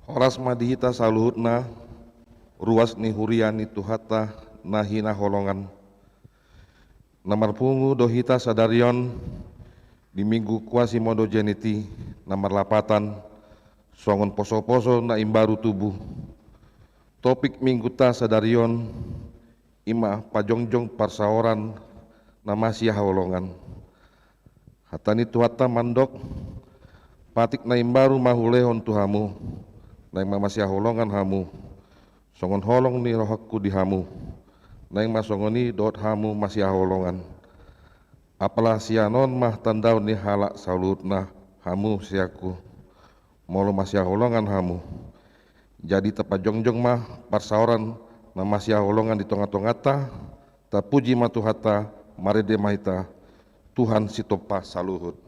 Horas madihita saluhutna, ruas ni huriani tuhata nahina holongan. Namar pungu dohita sadarion di minggu kuasi modo jeniti namar lapatan songon poso-poso na imbaru tubuh. Topik minggu ta sadarion ima pajongjong parsaoran na masih holongan. Hatani tuhata mandok patik na imbaru mahulehon tuhamu na ima masih holongan hamu. Songon holong ni rohakku di hamu. Naing masongoni dot hamu masih holongan. Apalah sianon mah tandau ni halak salutna hamu siaku. Molo masih holongan hamu. Jadi tapajongjong mah parsaoran na masih holongan di tonga-tongata. Tapuji matuhata marede mahita Tuhan sitopa saluhut.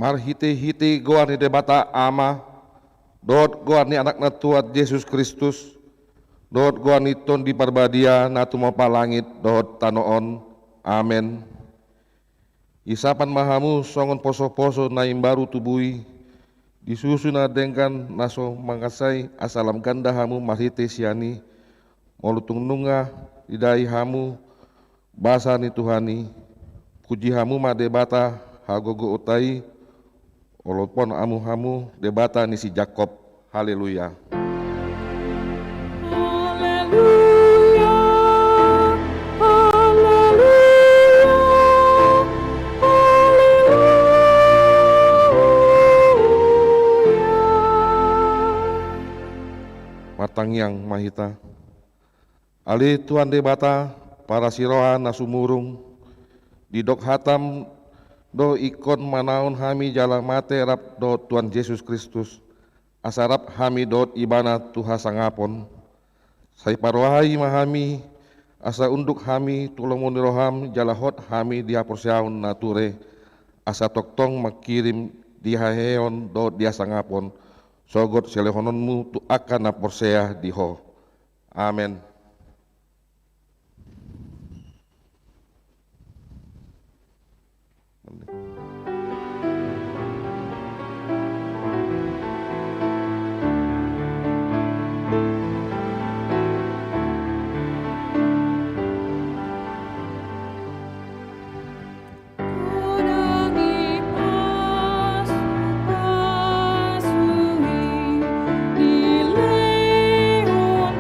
Mar hite-hite goa ni debata ama, dot goa ni anak na tuat Yesus Kristus, dot goa ni ton di parbadia na tumapa langit, dot tanoon, amen. Isapan mahamu songon poso-poso na imbaru tubui, disusu na dengkan naso mangasai asalam ganda hamu marhite siani, molutung nunga didai hamu, basa ni Tuhani, puji hamu ma debata hagogo utai, walaupun amu-hamu debata ni si Jakob. Haleluya. Haleluya. Haleluya. Haleluya. Matang yang mahita. Ali Tuhan debata para sirohan nasumurung di dok hatam do ikon manaon hami jala mate rap do Tuhan Yesus Kristus asarap hami dot ibana Tuha sangapon sai parwahai mahami asa unduk hami tulungun roham jala hot hami dia porseaun nature asa toktong makirim dihaheon do dia sangapon sogot selehononmu tu akan na porsea diho. Amen. Di leon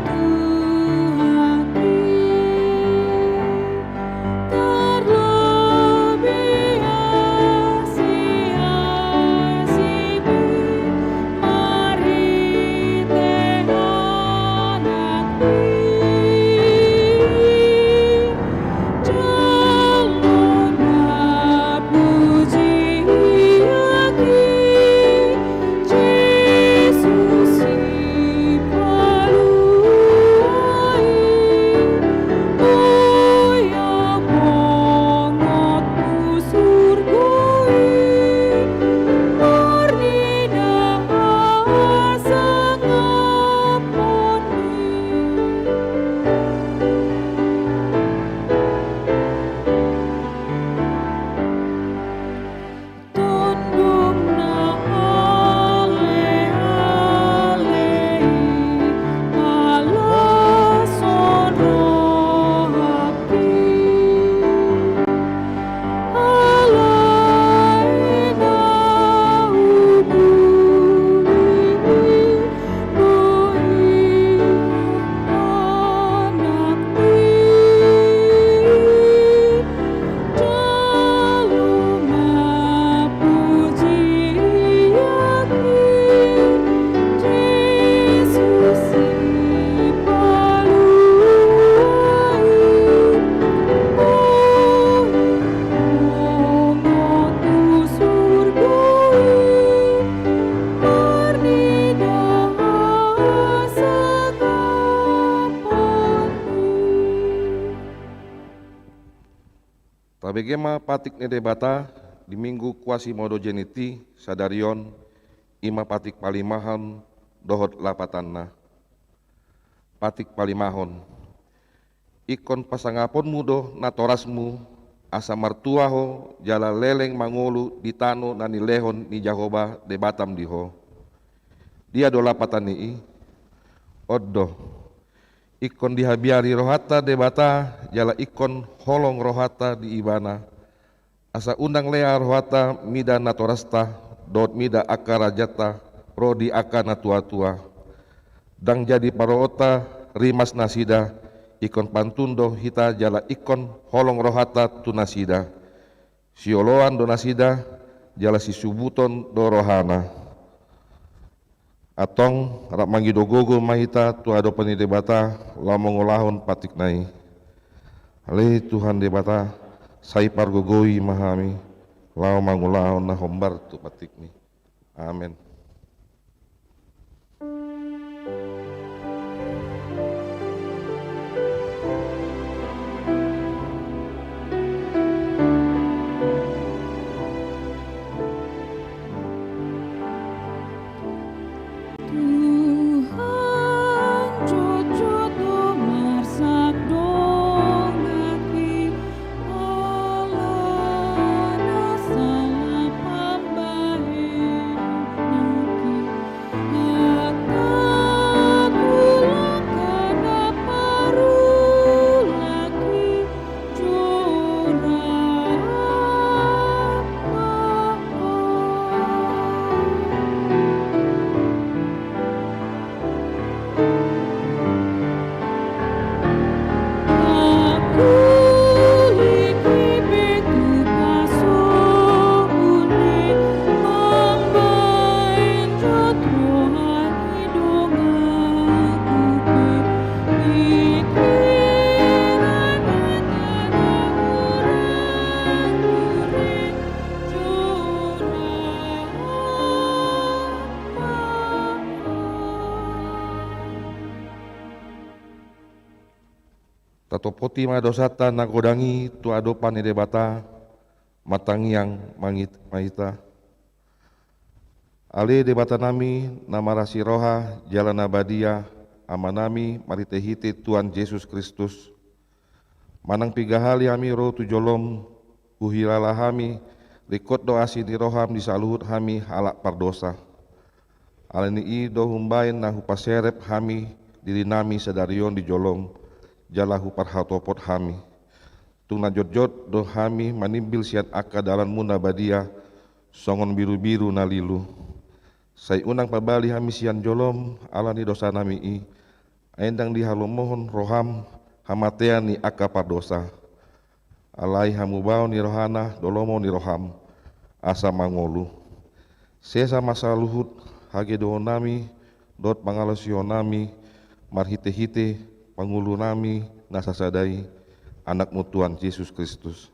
Tabegema patik ne debata di minggu kuasi modo jeniti sadarion ima patik palimahon dohot lapatanna. Patik palimahon. Ikon pasangapon mudo natorasmu asa martuaho jala leleng mangolu di tano nani lehon ni Jahoba de Batam diho. Dia do lapatan ni oddo. Ikon dihabiari rohata de bata jala ikon holong rohata di ibana. Asa undang lea rohata mida natorasta dot mida akara jata rodi akana tua-tua. Dang jadi paroota rimas nasida ikon pantundo hita jala ikon holong rohata tu nasida. Sioloan do nasida jala si subuton do rohana. Atong rak mangi dogogo mahita tu ado pani debata lamongolahon patik nai. Ale Tuhan debata sai pargogoi mahami lao mangolahon na hombar tu patik ni. Amin. Tatopoti madosata nagodangi tu ado pani debata matangiang mahita. Ale debata nami namarasi roha jalan abadia amanami maritehite Tuhan Yesus Kristus. Manang pigahali ami roh tujolom uhilala hami rikot doasi di roham di saluhut hami halak pardosa. Aleni i do humbain nahu paserep hami diri nami sedarion di jolom jalahu parhatopot hami. Tuna jot-jot do hami manimbil siat aka dalan muna badia songon biru-biru nalilu. Sai unang pabali hami sian jolom alani dosa nami i. Aendang dihalomohon roham hamatea ni aka pardosa. Alai hamubao ni rohana dolomo ni roham asa mangolu. Sesa masa luhut hage doon nami dot pangalosio nami marhite-hite pangulu nami nasasadai anakmu Tuhan Yesus Kristus.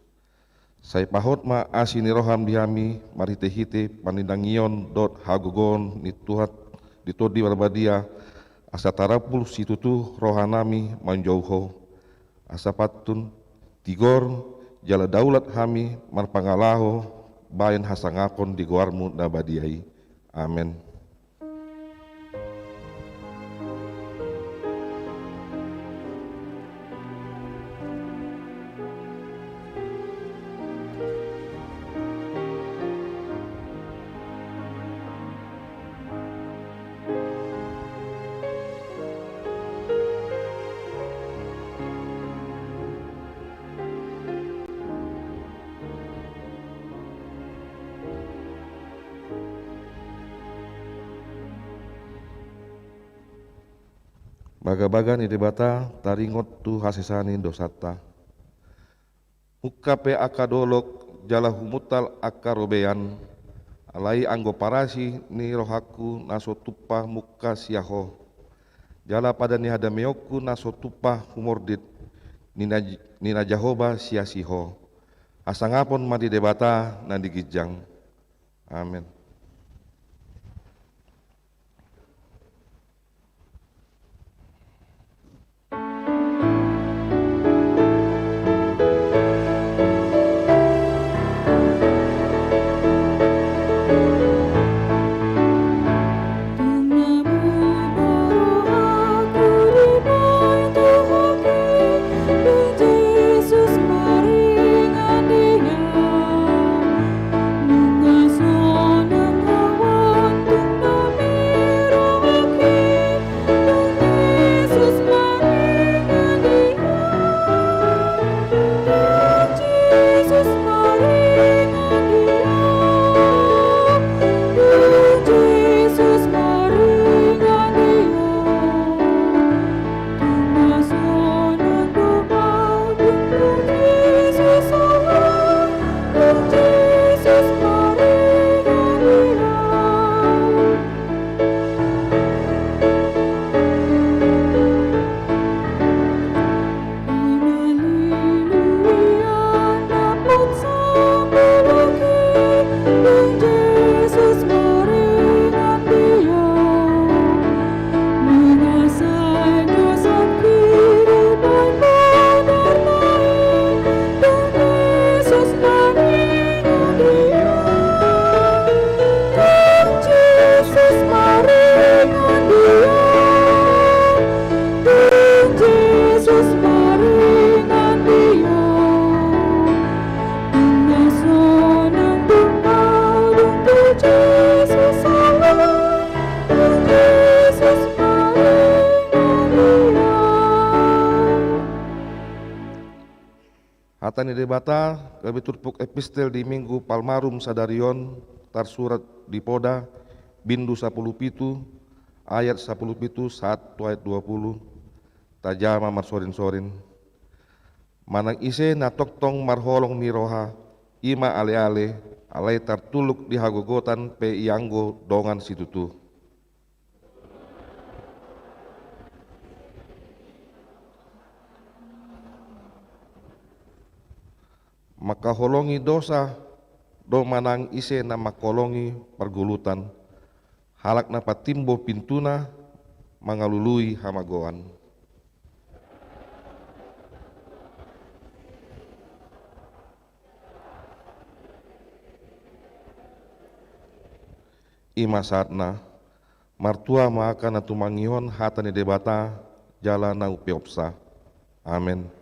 Sai pahot ma asini roham dihami marhite-hite panindangion dot hagogon ni Tuhat ditodi barbadia asa tarapul situtu rohanami manjauho asa patun tigor jala daulat hami marpangalaho bayan hasangakon di goarmu nabadiai. Amin. Baga-baga ni debata taringot tu hasesani dosata. Mukape akadolok jala humutal akarobean alai anggo parasi ni rohaku naso tupa muka siaho. Jala pada ni hadameoku naso tupa humordit nina Jahoba siasiho. Asangapon madi debata nandi gijang. Amin. Hatani debata kabe turpuk epistel di minggu Palmarum Sadarion tar surat di Poda bindu 10 pitu ayat 10 pitu 1 ayat 20 tajama marsorin-sorin manang ise na toktong marholong ni roha ima ale-ale alai tartuluk di hagogotan pe ianggo dongan situtu. Maka holongi dosa do manang ise na makolongi pergulutan halak na patimbo pintuna mangalului hamagoan. Ima saatna martua maaka na tumangion hatani debata jala na upeopsa. Amen.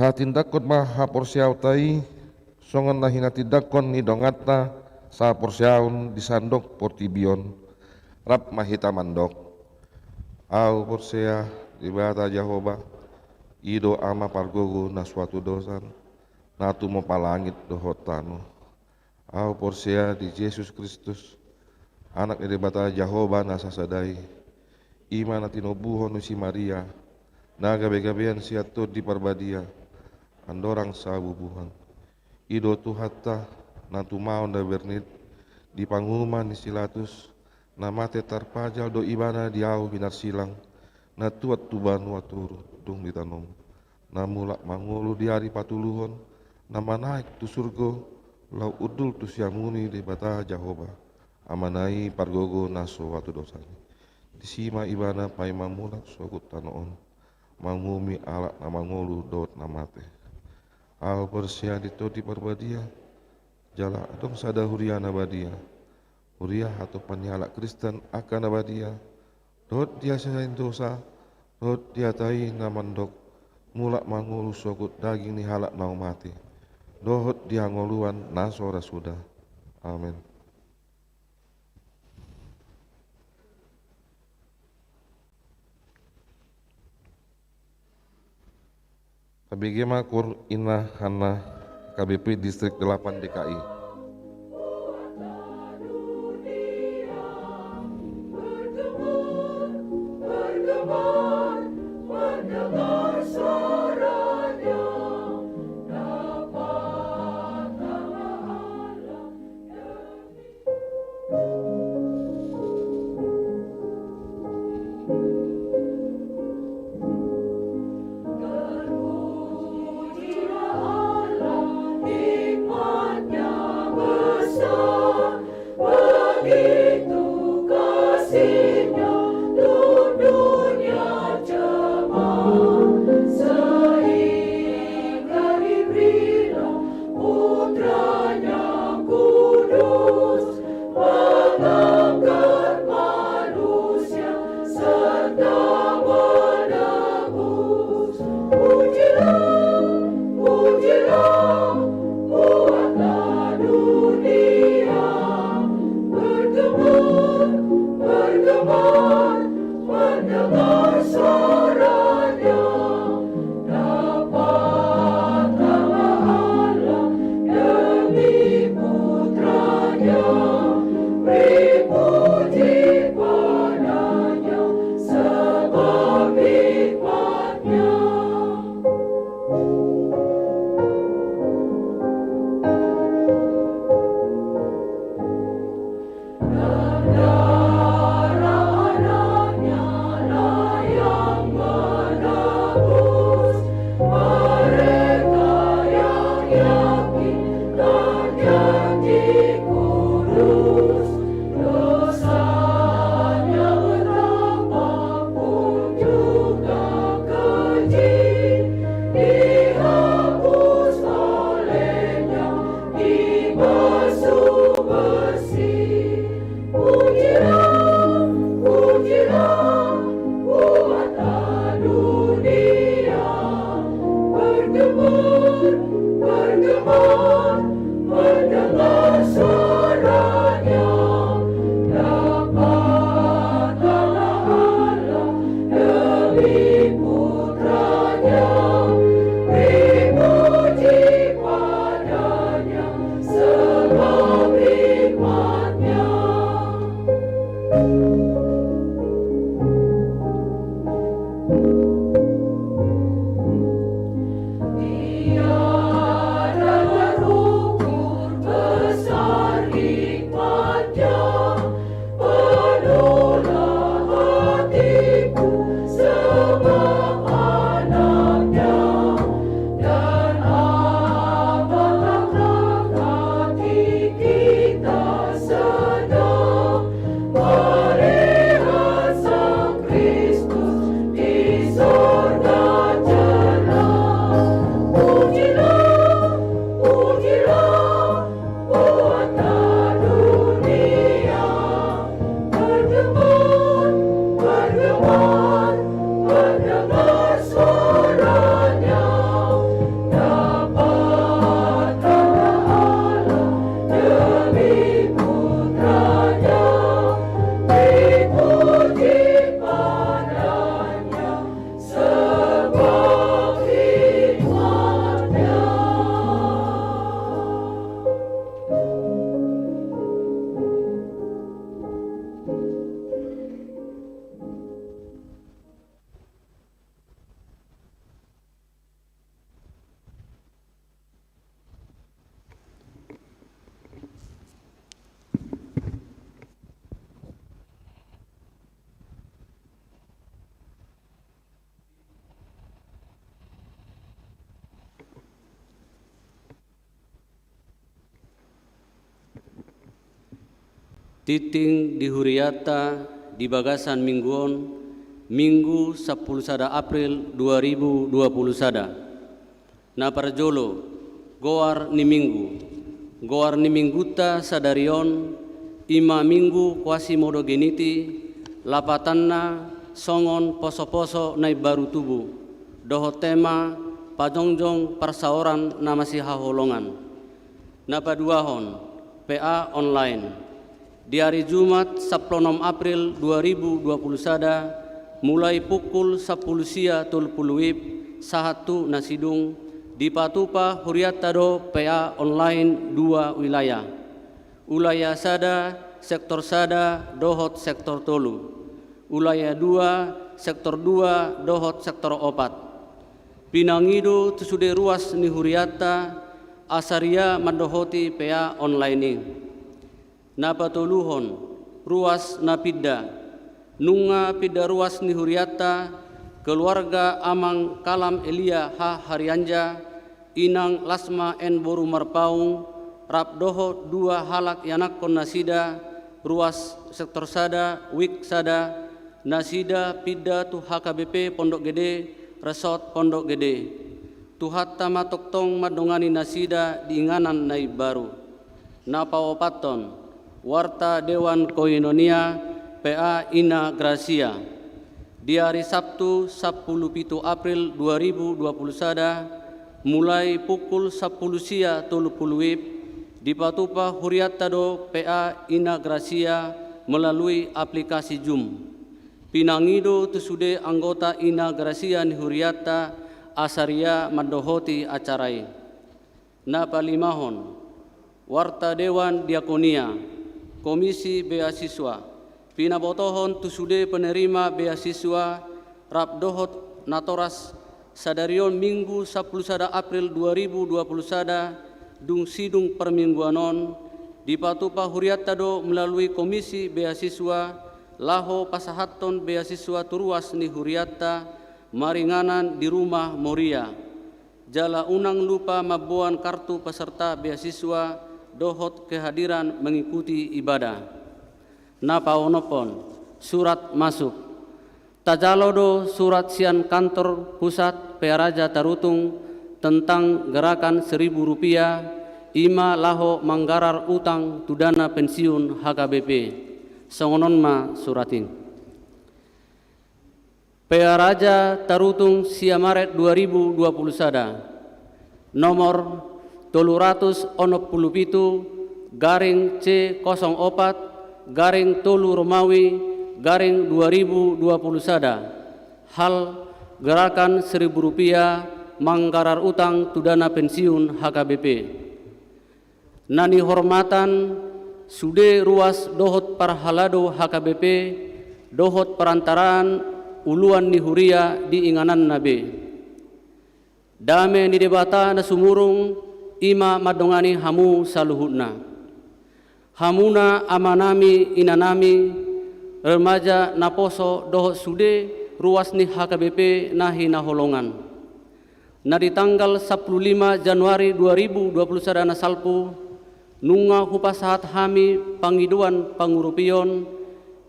Hatindakon maha porsiau tai songon nahina tidakon ni dongata sa porsiaun disandok portibion rap mahita mandok au porsia dibata Jehovah ido ama pargogo na suatu dosan natu mo palangit dohotano au porsia di Yesus Kristus anak dibata Jehovah na sasadai ima na tinobuhon si Maria na gabe-gabean siato di parbadia andorang sabubuhan ido tuhata na tumaon da bernit di pangumuman ni silatus na mate tarpajal do ibana diau binar silang na tuat tuban waturu dung ditanom na mulak mangulu di hari patuluhon na manaik tu surgo lau udul tu siamuni di bata Jehovah amanai pargogo naso watu dosani disima ibana pai mamulak sogut tanoon mangumi alak na mangulu dot na mate au persia ditoti parbadia jala adong sada huria nabadia huria atau panyalak Kristen akan nabadia dot dia sain dosa dot dia tai namandok mulak mangulu sogut daging ni halak nau mati dohot dia ngoluan nasora sudah. Amin. KBG Makur Ina Hana KBP Distrik 8 DKI. Bergema Titing di Huriata di Bagasan Mingguon Minggu 10 sada April 2020 sada. Na parjolo goar ni mingguta sadarion ima minggu kuasi modo geniti lapatanna songon poso-poso nai baru tubuh doho tema pajongjong persaoran namasi haholongan. Na paduahon PA online di hari Jumat 16 April 2020 sada mulai pukul 10 sia tulpul wib sahatu nasidung di Patupa Huriatado PA online 2 wilayah. Ulaya sada, sektor sada, dohot sektor tolu. Ulaya 2, sektor 2, dohot sektor 4. Pinangido tusude ruas ni Huriata asaria mandohoti PA online ini. Napatuluhon ruas napida nunga pida ruas ni Huriata keluarga Amang Kalam Elia Ha Haryanja inang Lasma en Boru Marpaung rapdoho 2 halak yanakon nasida ruas sektor sada wik sada nasida pida tu HKBP Pondok Gede Resort Pondok Gede tuhatta matoktong madongani nasida diinganan nai baru napaopaton Warta Dewan Koinonia PA Ina Gracia di hari Sabtu 17 April 2020 sada mulai pukul 10 sia tulupul wib di Patupa Huriatado PA Ina Gracia melalui aplikasi Zoom. pinangido tu sude anggota ina Gracia ni Huriata asaria mandohoti acarai. Na palimahon, warta Dewan Diakonia, Komisi Beasiswa, pinabotohon tu sude penerima beasiswa rapdohot natoras sadarion Minggu 10 April 2021 dung sidung permingguanon dipatupa Huriata do melalui Komisi Beasiswa laho pasahaton beasiswa turuas ni Huriata maringanan di rumah Moria. Jala unang lupa mabuan kartu peserta beasiswa dohot kehadiran mengikuti ibadah. Napaonopon surat masuk. Tajalodo surat sian kantor pusat Pearaja Tarutung tentang gerakan Rp1.000 ima laho manggarar utang tudana pensiun HKBP. Songonon ma suratin. Pearaja Tarutung sia Maret 2021 nomor 367 garing C04 garing Tolu Romawi garing 2021 hal gerakan Rp1.000 manggarar utang tudana pensiun HKBP. Nani hormatan sude ruas dohot parhalado HKBP dohot perantaraan uluan ni Huria di inganan nabe. Dame ni debata na sumurung ima madongani hamu saluhutna. Hamuna amanami inanami remaja naposo dohot sude ruas ni HKBP nahi naholongan. Na di tanggal 15 Januari 2021 na salpu nunga hupasahat hami pangiduan pangurupion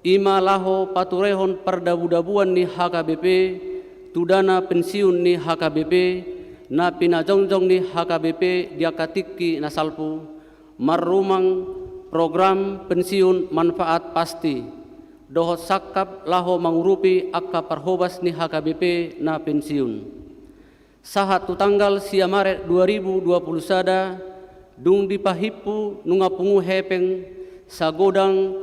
ima laho paturehon perdabu-dabuan ni HKBP tudana pensiun ni HKBP na pinajongjong ni HKBP diakatiki na salpu marumang program pensiun manfaat pasti dohot sakap laho mangurupi akka parhobas ni HKBP na pensiun. Sahat tu tanggal sia Maret 2021 dung dipahipu nunga pungu hepeng sagodang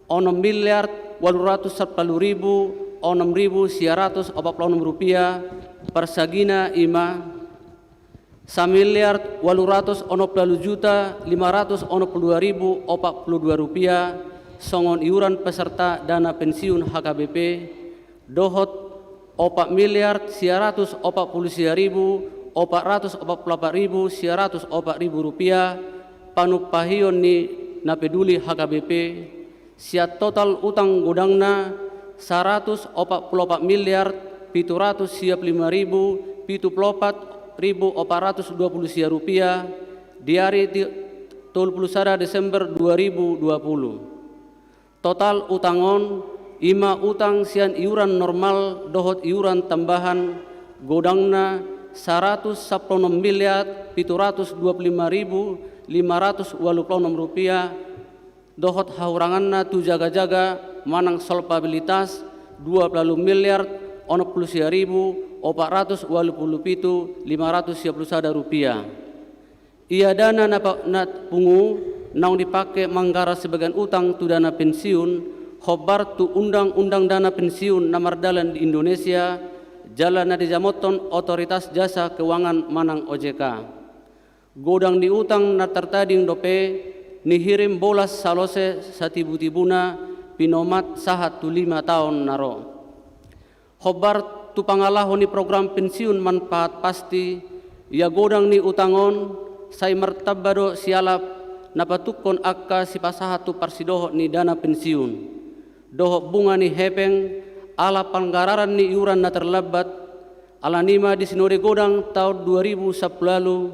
6.810.6.946 rupiah persagina ima 1.860.562.042 rupiah songon iuran peserta dana pensiun HKBP dohot 4.440.448.104 rupiah panupahion ni na peduli HKBP sia total utang godangna 144.755.074.420 rupiah di hari 31 Desember 2020. Total utangon ima utang sian iuran normal dohot iuran tambahan godangna 116.725.586 rupiah dohot hauranganna tu jaga-jaga manang solvabilitas 20.420.591 rupiah. Ia dana na pungu naung dipake manggara sebagian utang tu dana pensiun khobar tu undang-undang dana pensiun namardalan di Indonesia jalan na dijamoton otoritas jasa keuangan manang OJK. Godang di utang na tertading dope nihirim bolas salose satibu-tibuna pinomat sahat tu 5 tahun naro. Khobar tu pangalaho ni program pensiun manfaat pasti ya godang ni utangon say martabado sialap napatukon akka si pasahat tu parsidoho ni dana pensiun. Doho bunga ni hepeng ala panggararan ni iuran na terlebat ala nima di sinode godang tahun 2010 lalu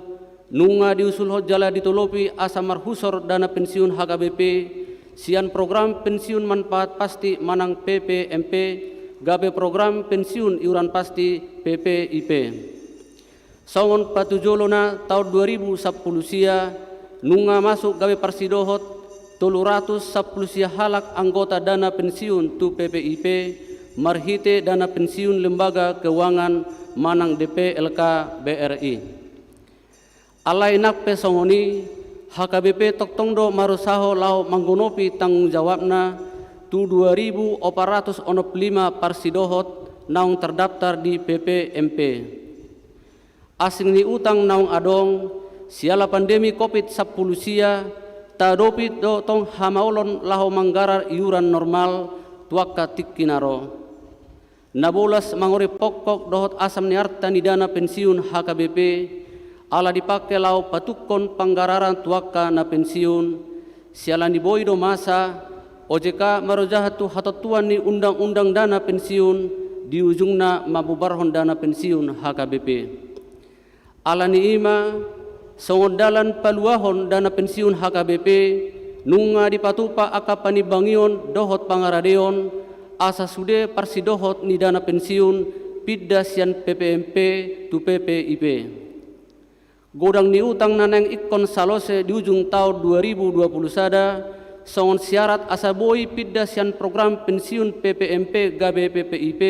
nunga diusul hojala ditolopi asamar husor dana pensiun HKBP sian program pensiun manfaat pasti manang PPMP gabe program pensiun iuran pasti PPIP. Songon patujolona tahun 2010 sia nunga masuk gabe parsidohot 310 sia halak anggota dana pensiun tu PPIP marhite dana pensiun lembaga keuangan manang DPLK BRI. Alai nak pesongoni HKBP toktongdo marusaho lau manggonopi tanggung jawabna tu 2.405 parsidohot naung terdaftar di PPMP. Asing ni utang naung adong siala pandemi COVID-10 sia tadopit do tong hamaulon laho manggarar iuran normal tuaka tikkinaro. Nabolas mangori pokok dohot asam ni arta ni dana pensiun HKBP ala dipakai lau patukon panggararan tuaka na pensiun sialan di boido masa OJK marojahatu hatatuan ni undang-undang dana pensiun di ujungna mabubarhon dana pensiun HKBP ala ni ima songodalan paluahon dana pensiun HKBP nunga dipatupa akapani bangion dohot pangaradeon asa sude parsidohot ni dana pensiun pidda sian PPMP tu PPIP. Godang ni utang naneng ikon salose di ujung tahun 2020 sada songon syarat asa boi pidda sian program pensiun PPMP gabe PPIP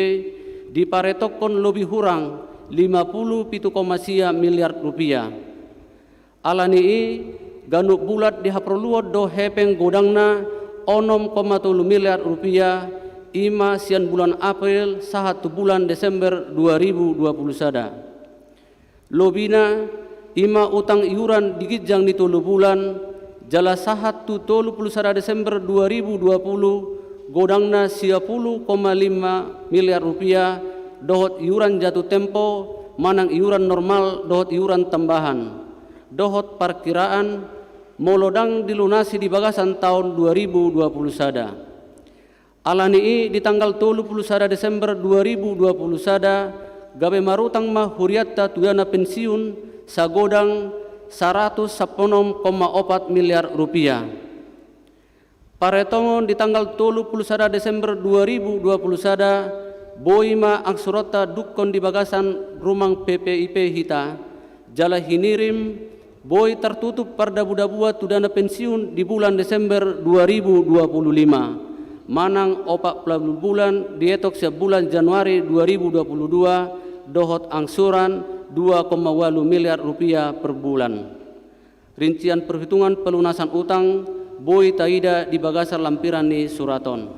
di paretokon lebih hurang 50,7 miliar rupiah. Alani ganuk bulat di haproluot do hepeng godangna 6,3 miliar rupiah ima sian bulan April sahatu bulan Desember 2020 sada. Lobina ima utang iuran digijang di 3 bulan jala sahatu 30 Desember 2020 godangna 10,5 miliar rupiah dohot iuran jatuh tempo manang iuran normal dohot iuran tambahan dohot parkiraan molodang dilunasi di bagasan tahun 2020 sada. Alani di tanggal 30 Desember 2020 sada gabe marutang mah huriatta tuyana pensiun sagodang 110,4 miliar rupiah. Paretongon di tanggal 30 Desember 2020 sada boima angsurota dukon di bagasan rumang PPIP hita jala hinirim boy tertutup pardabu-dabua tudana pensiun di bulan Desember 2025. Manang 40 bulan dietok sia bulan Januari 2022 dohot angsuran 2,8 miliar rupiah per bulan. Rincian perhitungan pelunasan utang boy taida di bagasar lampiran ni suraton.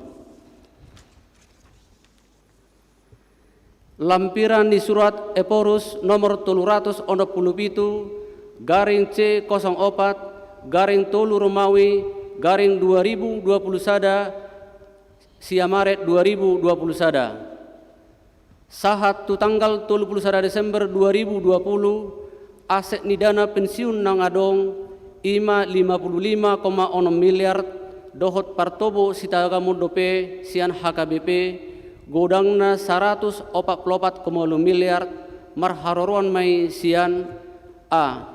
Lampiran ni surat Eporus nomor 367 garing C04 garing Tolu Romawi garing 2020 sada sia Maret 2020 sada. Sahat tu tanggal 31 Desember 2020 aset ni dana pensiun nang adong ima 55,6 miliar dohot partobo sitagamu dope sian HKBP godangna 144,5 miliar marharoruan mai sian a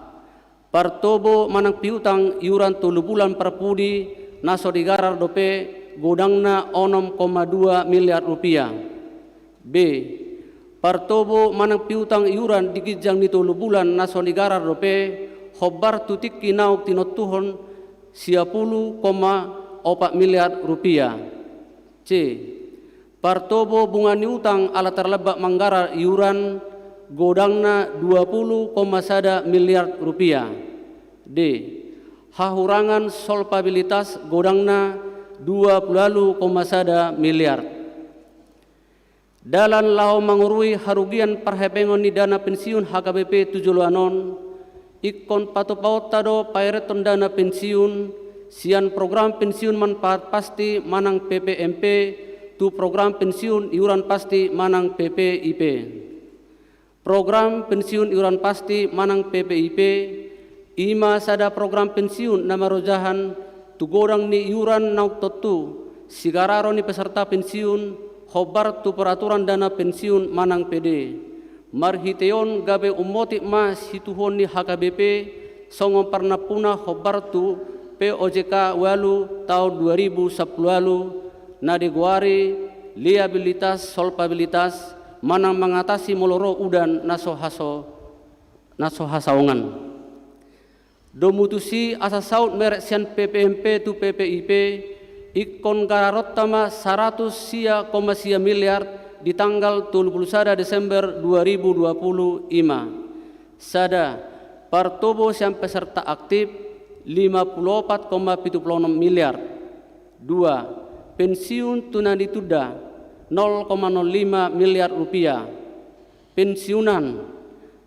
partobo manang piutang iuran 3 bulan perpudi naso digarar dope godangna 6,2 miliar rupiah. B. Partobo manang piutang iuran digijang ni 3 bulan naso digarar dope hobar tutik kinauk tinotuhon 10,4 miliar rupiah. C. Partobo bunga ni utang ala terlebak manggarar iuran godangna 20,1 miliar rupiah. D. Hahurangan solpabilitas godangna 20,1 miliar. Dalam lau mangurui harugian perhepengon ni dana pensiun HKBP tujuluanon ikon patupaut tado paireton dana pensiun sian program pensiun manfaat pasti manang PPMP tu program pensiun iuran pasti manang PPIP. Program pensiun iuran pasti manang PPIP ima sada program pensiun namarojahan tu godang ni iuran nauk totu sigararo ni peserta pensiun hobar tu peraturan dana pensiun manang PD marhiteon gabe umoti mas hituhon ni HKBP songo parna puna hobar tu POJK walu tahun 2010 walu nadiguari liabilitas solpabilitas manang mengatasi moloro udan naso hasaungan. Domutusi asa saut merek sian PPMP tu PPIP ikon gararot tama 100 sia miliar di tanggal 31 Desember 2020 ima. Sada partobo sian peserta aktif 54,76 miliar. 2. pensiun tunadituda 0,05 miliar rupiah, pensiunan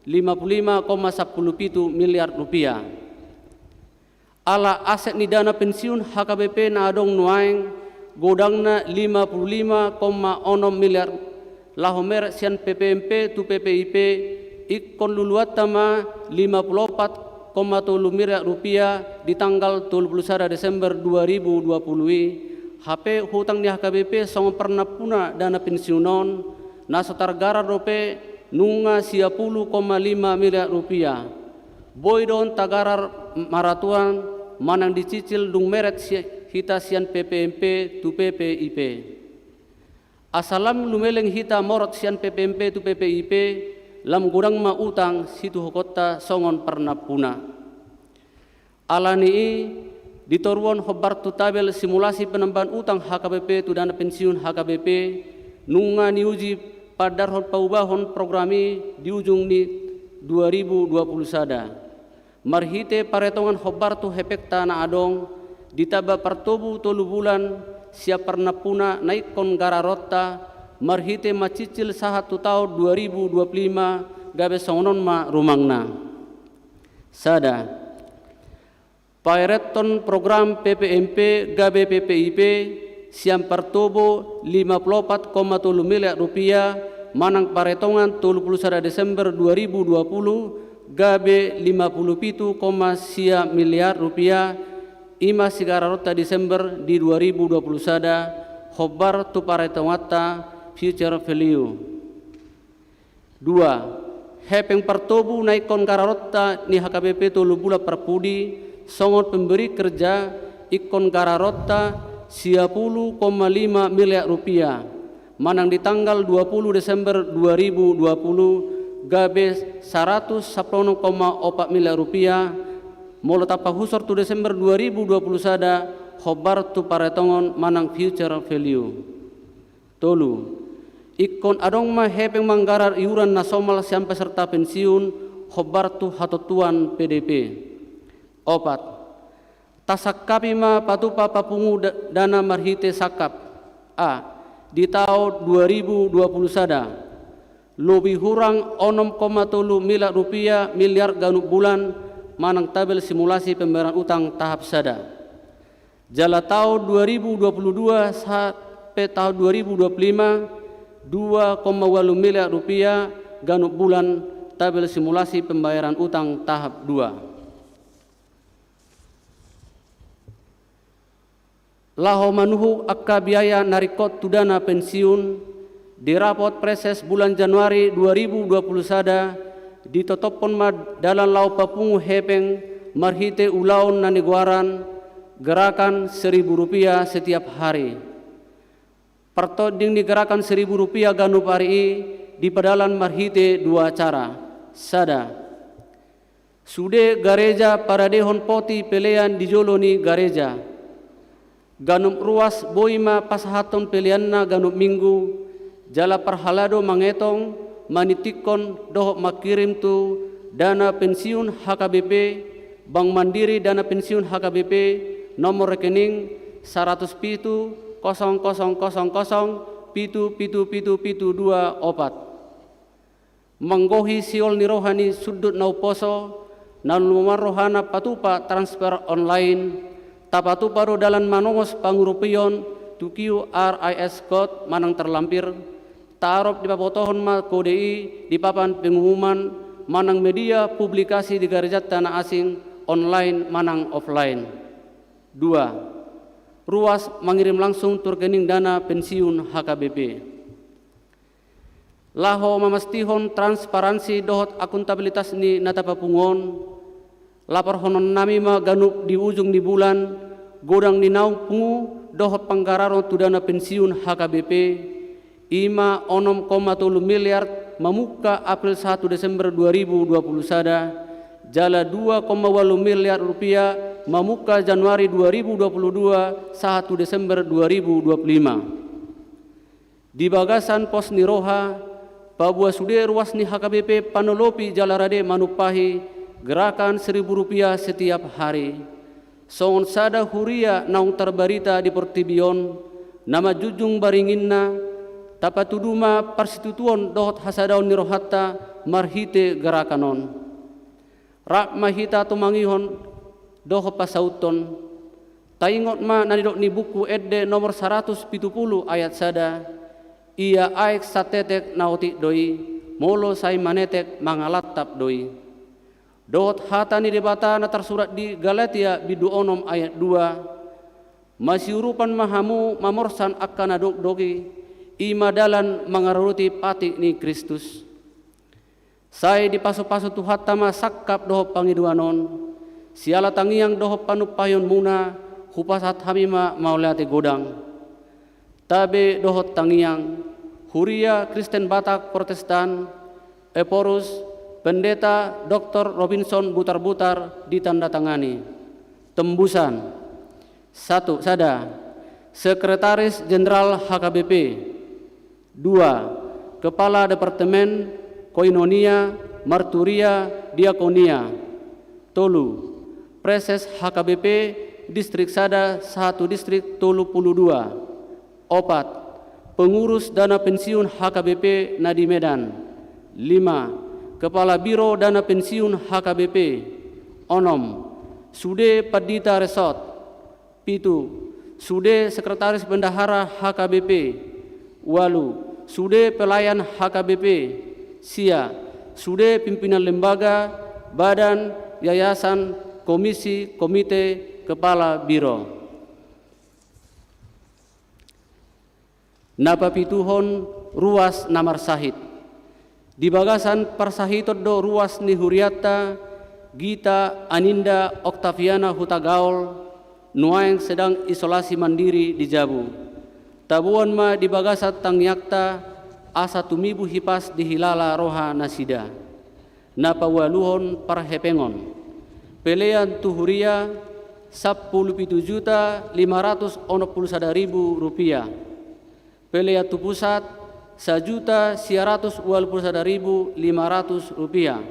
55,17 miliar rupiah. Ala aset ni dana pensiun HKBP na adong nuaeng godangna 55,6 miliar lahomer sian PPMP tu PPIP ikon luluatama 54,3 miliar rupiah di tanggal 21 Desember 2020 HP hutang di HKBP song pernah puna dana pensiunon na sotargara rope nunga 10,5 miliar rupiah boy don tagarar maratuan manang dicicil dung meret hita sian PPMP tu PPIP. Asalam lumeleng hita morot sian PPMP tu PPIP lam gudang ma utang situ hokota songon pernah puna. Alani ditoruan hobar tu tabel simulasi penambahan utang HKBP tu dana pensiun HKBP nunga niuji padarhon paubahon programi di ujung ni 2020 sada. Marhite paretongan hobar tu hepekta na adong ditaba partobu tolu bulan siap pernah puna naik kon gararota marhite macicil sahatu tahun 2025 gabe songonon ma rumangna. Sada Paireton program PPMP gabe PPIP siam partobo 54,3 miliar rupiah manang paretongan 31 Desember 2020 gabe 57,1 miliar rupiah ima sigararota Desember di 2020 sada hobar tu paretongata future value. 2. Hepeng partobu naikon gararota ni HKBP tolu bula perpudi songot pemberi kerja ikon gararota 10,5 miliar rupiah manang di tanggal 20 Desember 2020 gabe 110,4 miliar rupiah molo tapa husor tu Desember 2020 sada hobar tu paretongon manang future value. Tolu ikon adong ma hepeng manggarar iuran nasional siam peserta pensiun hobar tu hatotuan PDP. 4. Tasakapi ma patupa papungu dana marhite sakap a di tahun 2020 sada lebih kurang 6,3 miliar rupiah miliar ganuk bulan manang tabel simulasi pembayaran utang tahap sada. Jala tahun 2022 sampai tahun 2025 2,8 miliar rupiah ganuk bulan tabel simulasi pembayaran utang tahap 2. Laho manuhu akka biaya narikot tudana pensiun di rapot preses bulan Januari 2020 sada ditotopon ma dalam lau papungu hepeng marhite ulaun na negwaran gerakan Rp1.000 setiap hari. Pertoding di gerakan Rp1.000 ganup hari di pedalan marhite dua cara. Sada sude gareja paradehon poti pelean di joloni gareja ganup ruas boima pasahaton peleanna ganup minggu jala perhalado mangetong manitikon doh makirim tu dana pensiun HKBP Bank Mandiri dana pensiun HKBP nomor rekening 107 0000 7 opat manggohi siol ni rohani sudut nauposo nan lumar rohana patupa transfer online tapatupa ro dalan manongos pangurupion tu QRIS code manang terlampir tarup di papotohon ma KDI di papan pengumuman manang media publikasi di garejat tanah asing online manang offline. 2. Ruas mengirim langsung turkening dana pensiun HKBP. Laho mamastihon transparansi dohot akuntabilitas ni natapapungon lapor honon nami ma ganup di ujung di bulan godang di naung pungu dohot panggararon tu dana pensiun HKBP ima 6,3 miliar memuka April 1 Desember 2020 sada jala 2,8 miliar rupiah memuka Januari 2022 1 Desember 2025. Di bagasan pos niroha Babua sude ruas ni HKBP panolopi jalarade manupahi gerakan Rp1.000 setiap hari. Songon sada huria naung terbarita di Portibion nama jujung baringinna tapatuduma persitutuon dohot hasadaon nirohatta marhite gerakanon rak mahita tumangihon doho pasauton taingot ma nanidok ni buku edde nomor 170 ayat sada ia aek satetek nautik doi molo sai manetek mangalatap doi dohot hata ni debata na tersurat di Galatia bidu onom ayat 2 masih urupan mahamu mamorsan akan aduk dogi ima dalan mangaruti pati ni Kristus. Saya di pasu-pasu Tuhan tama sakap doho pangiduanon. Siala tangiang doho panupayon muna hupasat hamima mauleate godang. Tabe doho tangiang Huria Kristen Batak Protestan Eporus Pendeta Dr. Robinson Butar-Butar ditandatangani. Tembusan 1. Sada Sekretaris Jenderal HKBP 2. Kepala Departemen Koinonia Marturia Diakonia. Tolu. Preses HKBP Distrik Sada 1 Distrik Tolu Pulu 2. 4. Pengurus Dana Pensiun HKBP Nadi Medan. 5. Kepala Biro Dana Pensiun HKBP. 6. Sude Padita Resort. 7. Sude Sekretaris Bendahara HKBP. 8. Sude Pelayan HKBP. Sia. Sude Pimpinan Lembaga, Badan, Yayasan, Komisi, Komite, Kepala Biro. Napa pituhon ruas namar sahid. Di bagasan parsahitot do ruas ni Huriata, Gita, Aninda, Oktaviana Hutagaol, nuaeng sedang isolasi mandiri di Jabu. Tabuan ma di bagasat tangyakta asa tumibu hipas di hilala roha nasida. Napa waluhon parhepengon. Pelean tuhuria 10.561.000 rupiah. Pelea tu pusat 1.121.500 rupiah.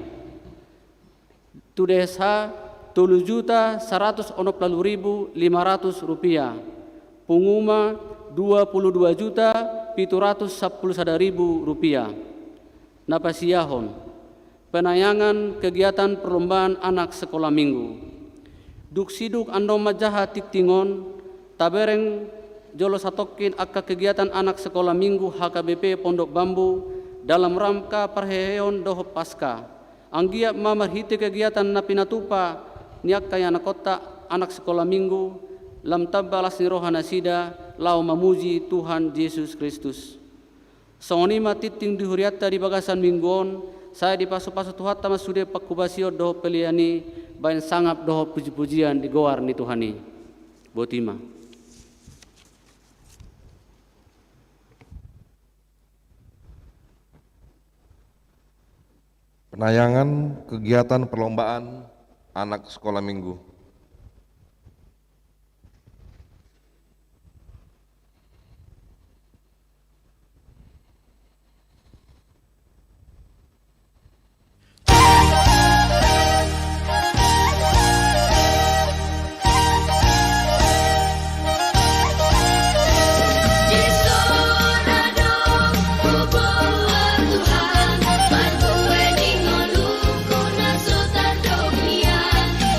Tu desa 7.140.500 rupiah. Penguma 22.710.000 rupiah. Napasiyahon penayangan kegiatan perlombaan anak sekolah minggu. Duksiduk andong majaha tiktingon tabereng jolo satokin akka kegiatan anak sekolah minggu HKBP Pondok Bambu dalam rangka perheon doho pasca. Anggia mamarhite kegiatan napinatupa niak kaya anak kota anak sekolah minggu lam tabbalas ni rohana sida lau mamuji Tuhan Yesus Kristus. Songonima titing dihuriata di bagasan mingguon, saya di pasu-pasu Tuhan tama sude pakubasio doho peliani bayan sangap doho puji-pujian di goar ni Tuhani. Botima. Penayangan kegiatan perlombaan anak sekolah minggu.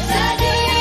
Sadia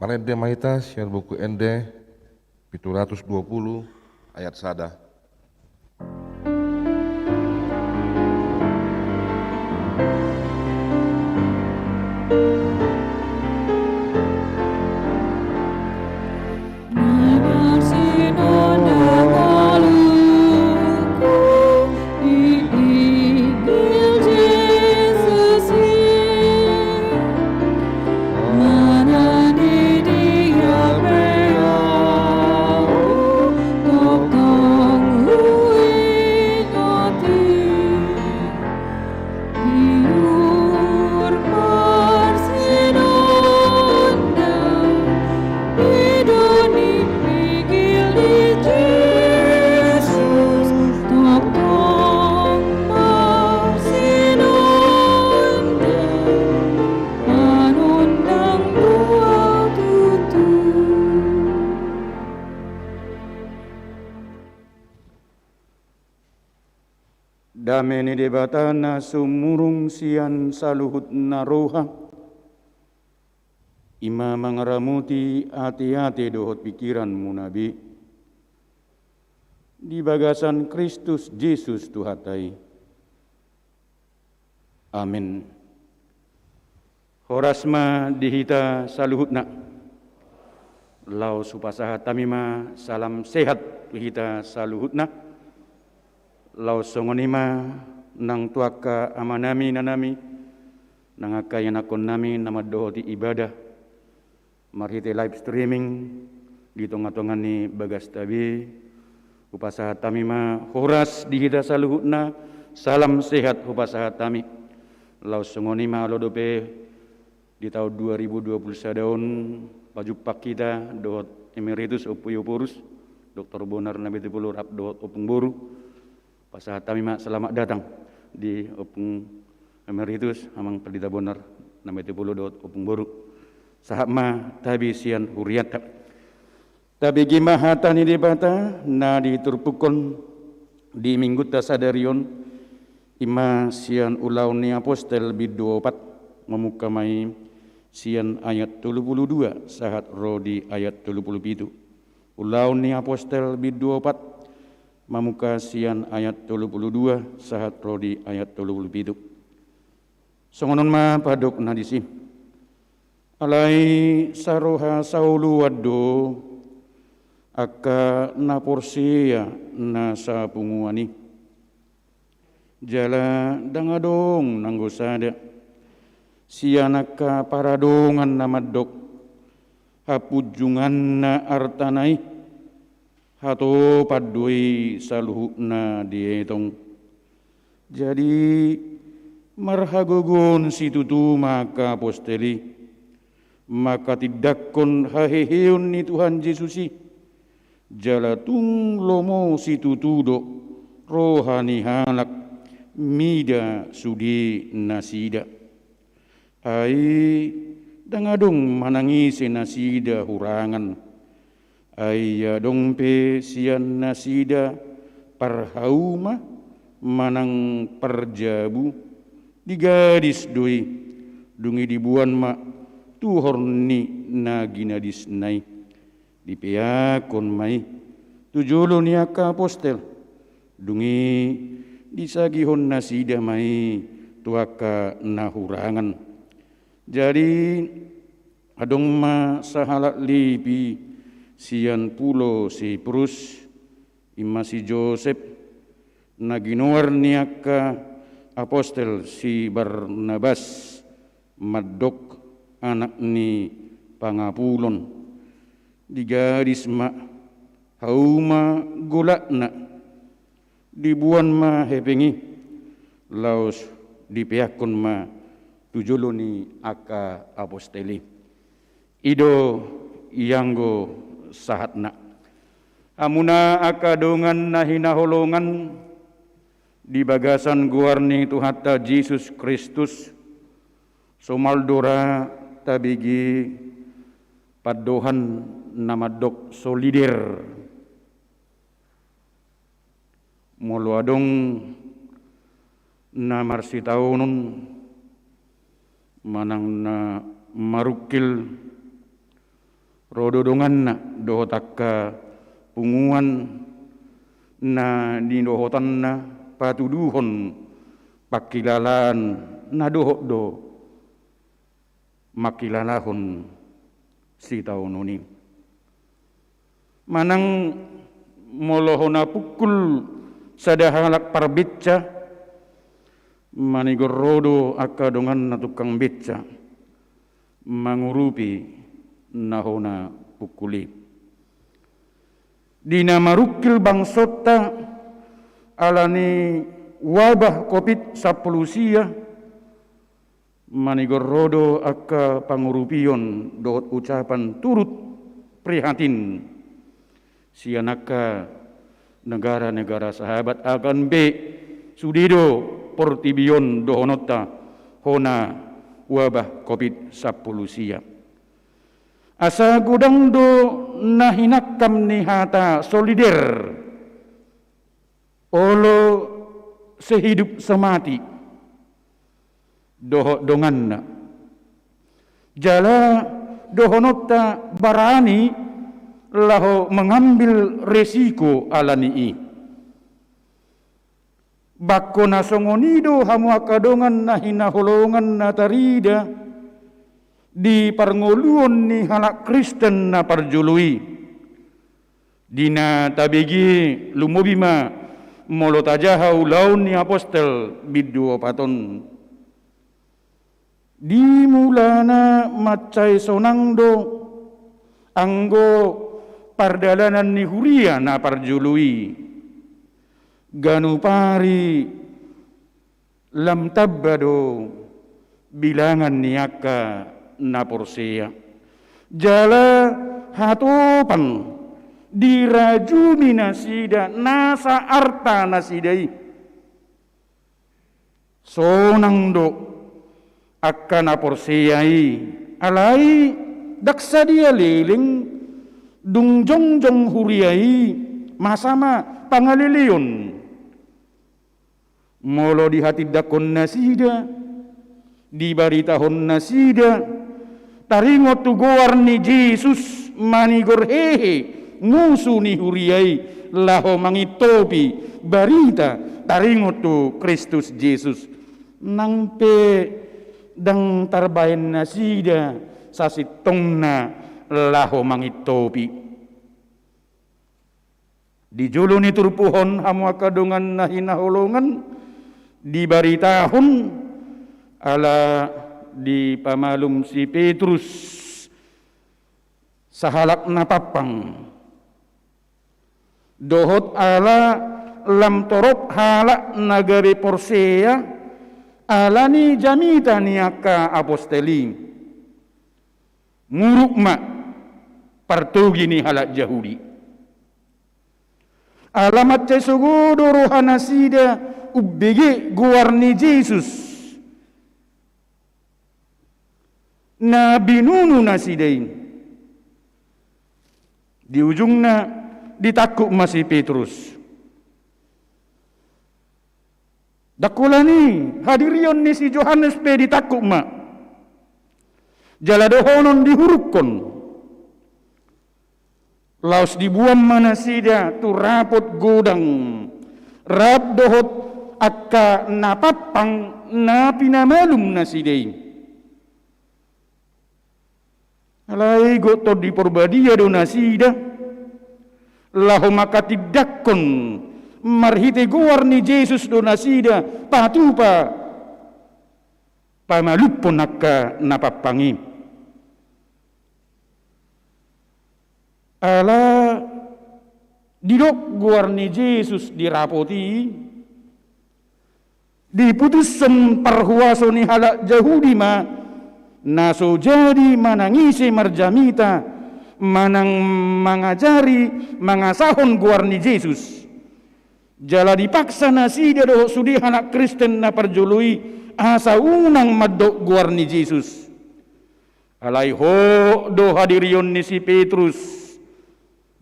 Panede Mahita siar buku ND 720 ayat sada. Dameni debatana sumurung sian saluhut naroha. Ima mangaramuti hati-hati dohot pikiranmu nabi. Di bagasan Kristus Yesus Tuhatai. Amin. Horasma dihita saluhutna. Lau supasaha tamima salam sehat dihita saluhutna. Lau songonima nang tuaka amanami nanami nangaka yanakon nami nama dohoti ibadah marhite live streaming di tonga-tongan ni bagas tabi upasaha tamima horas dihita saluhutna salam sehat upasaha tami lau songonima lodope di tahun 2021 pajupak kita dohot emeritus opuyopurus Dr. Bonar Nabete Pulur Abdohot Opung Boru. Pasaha tamima selamat datang di Opung Emeritus Amang Perdita Bonar Nabete Pulur Dohot Opung Boru. Sahama tabi sian huriata. Tabi gimahata ni debata na diturpukon di minggu tasadarion ima sian ulau ni apostel bidopat memukamai sian ayat 32 sahat rodi ayat 37. Ulau ni apostel bidopat mamuka sian ayat 32 sahat rodi ayat 37. Songonon ma padok nadisi. Alai saroha saulu waddo aka naporsia na sapunguani. Jala dangadong nanggosada. Sianaka paradongan namadok. Hapujungan na artanai. Hato padui saluhukna dietong. Jadi marhagogon situtu maka aposteli. Maka tidakkon haheheon ni Tuhan Yesusi. Jalatung lomo situtudo rohani halak mida sudi nasida. Ai dangadong manangisi nasida hurangan. Ayya dongpe sian nasida parhauma manang perjabu di gadis doi dungi dibuan ma tuhorni naginadis nai dipeakon mai tujulo niaka apostel dungi disagihon nasida mai tuaka nahurangan jadi adong ma sahalat lipi sian pulo si Prus ima si Joseph naginuar niaka apostel si Barnabas madok anak ni pangapulon digadis ma hauma gulakna dibuan ma hepengi laos dipeakon ma tujulo ni aka aposteli ido ianggo sahatna amuna akadongan nahina holongan di bagasan guarni Tuhata Yesus Kristus somaldora tabigi padohan namadok solider moluadong na marsitaunon manang na marukil rododongan na dohotakka punguan na dinohotan na patuduhon pakilalaan na dohot do makilalahon si taununi. Manang molohona pukul sadahalak parbitca manigorodo akadongan na tukang bitca mangurupi nahona pukuli. Dina marukil bangsota alani wabah COVID-19 manigorodo akka pangurupion dohot ucapan turut prihatin sianaka negara-negara sahabat akan be sudido portibion dohonota hona wabah COVID-19. Asa gudang do nahinakam nihata solider olo sehidup semati dohot dongan na jala dohonota barani laho mengambil resiko alani bakko nasongonido hamu akadongan na hinaholongan na tarida di parngoluon ni halak Kristen na parjului dina tabigi lumobima molotajahau laun ni apostel bidu paton di mulana macai sonangdo anggo pardalanan ni huria na parjului ganupari lam tabbado bilangan niaka na porsea jala hatopang dirajumi nasida nasa arta nasidai sonangdo akan aporseai alai daksa dia leling dung jongjong huriai masama pangalilion molo di hati dakon nasida di baritahon nasida taringot tu gowarni Jesus manigor hehe ngusu ni huriai laho mangitopi barita taringot tu Kristus Jesus nangpe dang tarbayan nasida sasitongna laho mangitopi di julu ni turpuhon hamu akadungan na hinaholongan di baritahon ala di pamalum si Petrus sahalak napapang dohot ala lam torop halak nagari porsea alani jamita niaka aposteli ngurukma partugi ni halak Yahudi alamat cesugudo rohanasida ubbege guarni Jesus na binunu nasidain di ujungna ditakuk masih Petrus dakulani hadirion ni si Johannes pe ditakuk ma jaladohonon dihurukon laos dibuam manasida tu rapot godang rap dohot akka napapang napinamalum nasidain alai goto di porbadia donasida laho makatidakon marhite guarni Jesus donasida patupa pamalupon akka napapangi ala didok guarni Jesus dirapoti diputusan parhuaso ni halak Yahudi ma naso jadi manangisi marjamita manang mangajari mangasahon guarni Jesus jala dipaksa nasida do sudi anak Kristen na parjului asa unang madok guarni Jesus alai ho do hadirion ni si Petrus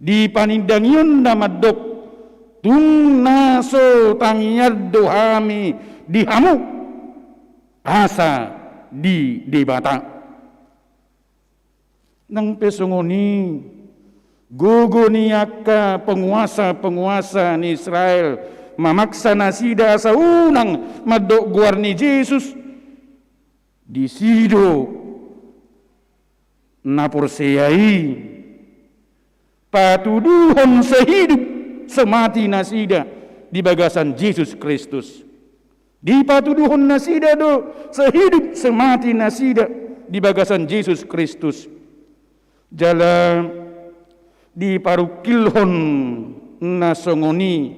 di panindangion na madok tung naso tangiad dohami dihamu asa di debata nang pesongoni gogo niaka penguasa-penguasa ni Israel mamaksa nasida sa unang madogwar ni Jesus disido naporseyai patuduhon sehidup semati nasida di bagasan Yesus Kristus. Di patuduhon nasida do sehidup semati nasida di bagasan Yesus Kristus. Jala di parukilhon nasongoni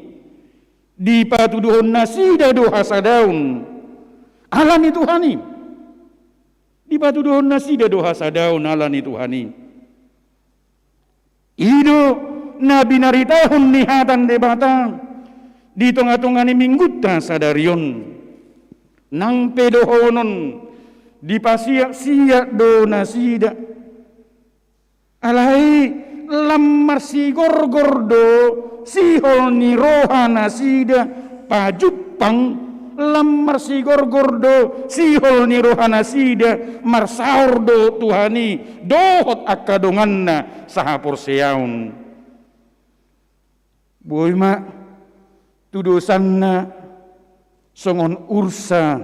di patuduhon nasida do hasadaun alani Tuhani. Di patuduhon nasida do hasadaun alani Tuhani. Ido na binaritahon nihatan debata di tengah-tengah ni mingguta sadarion nang pedohonon di pasiak-siak do nasida alai lamar si gorgordo sihol ni roha nasida pajupang lamar si gorgordo sihol ni roha nasida marsaur do Tuhani dohot akadonganna sahapor seyaun boy ma tudosanna songon ursa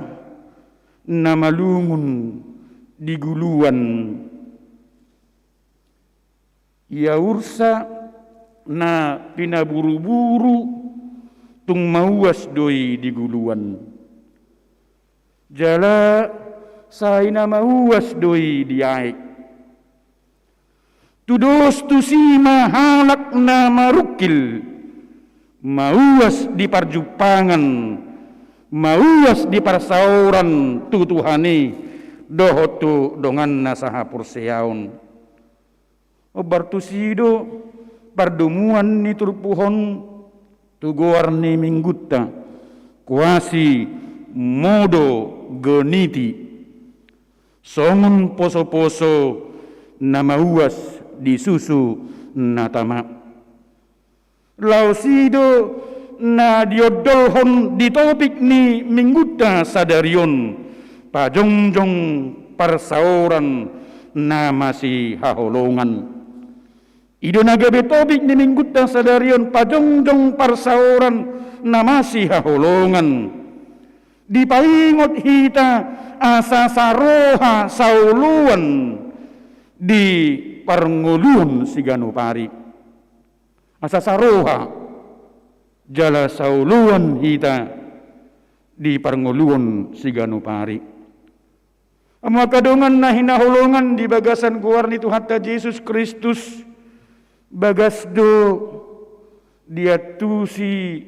na malungun di guluan ya ursa na pinaburu-buru tung mauas doi di guluan jala saina mauas doi di aik tudos tusima halak na marukil mauas di parjupangan mauas di parsauran tutuhani dohotu dongan nasaha purseyaun obartusido pardumuan ni turpuhon tuguar ni mingguta kuasi modo geniti songon poso-poso na mauas di susu natama lausido na diodolhon di topik ni mingguta sadarion pajongjong parsauran na masih haholongan ido nagabe topik ni mingguta sadarion pajongjong parsauran na masih haholongan dipaingot hita asa saroha sauluan di parngulun siganupari asa saroha jala sauluan hita di parnguluan siganupari amakadongan na hinahulungan di bagasan guarni Tuhan ta Yesus Kristus bagasdo dia tusi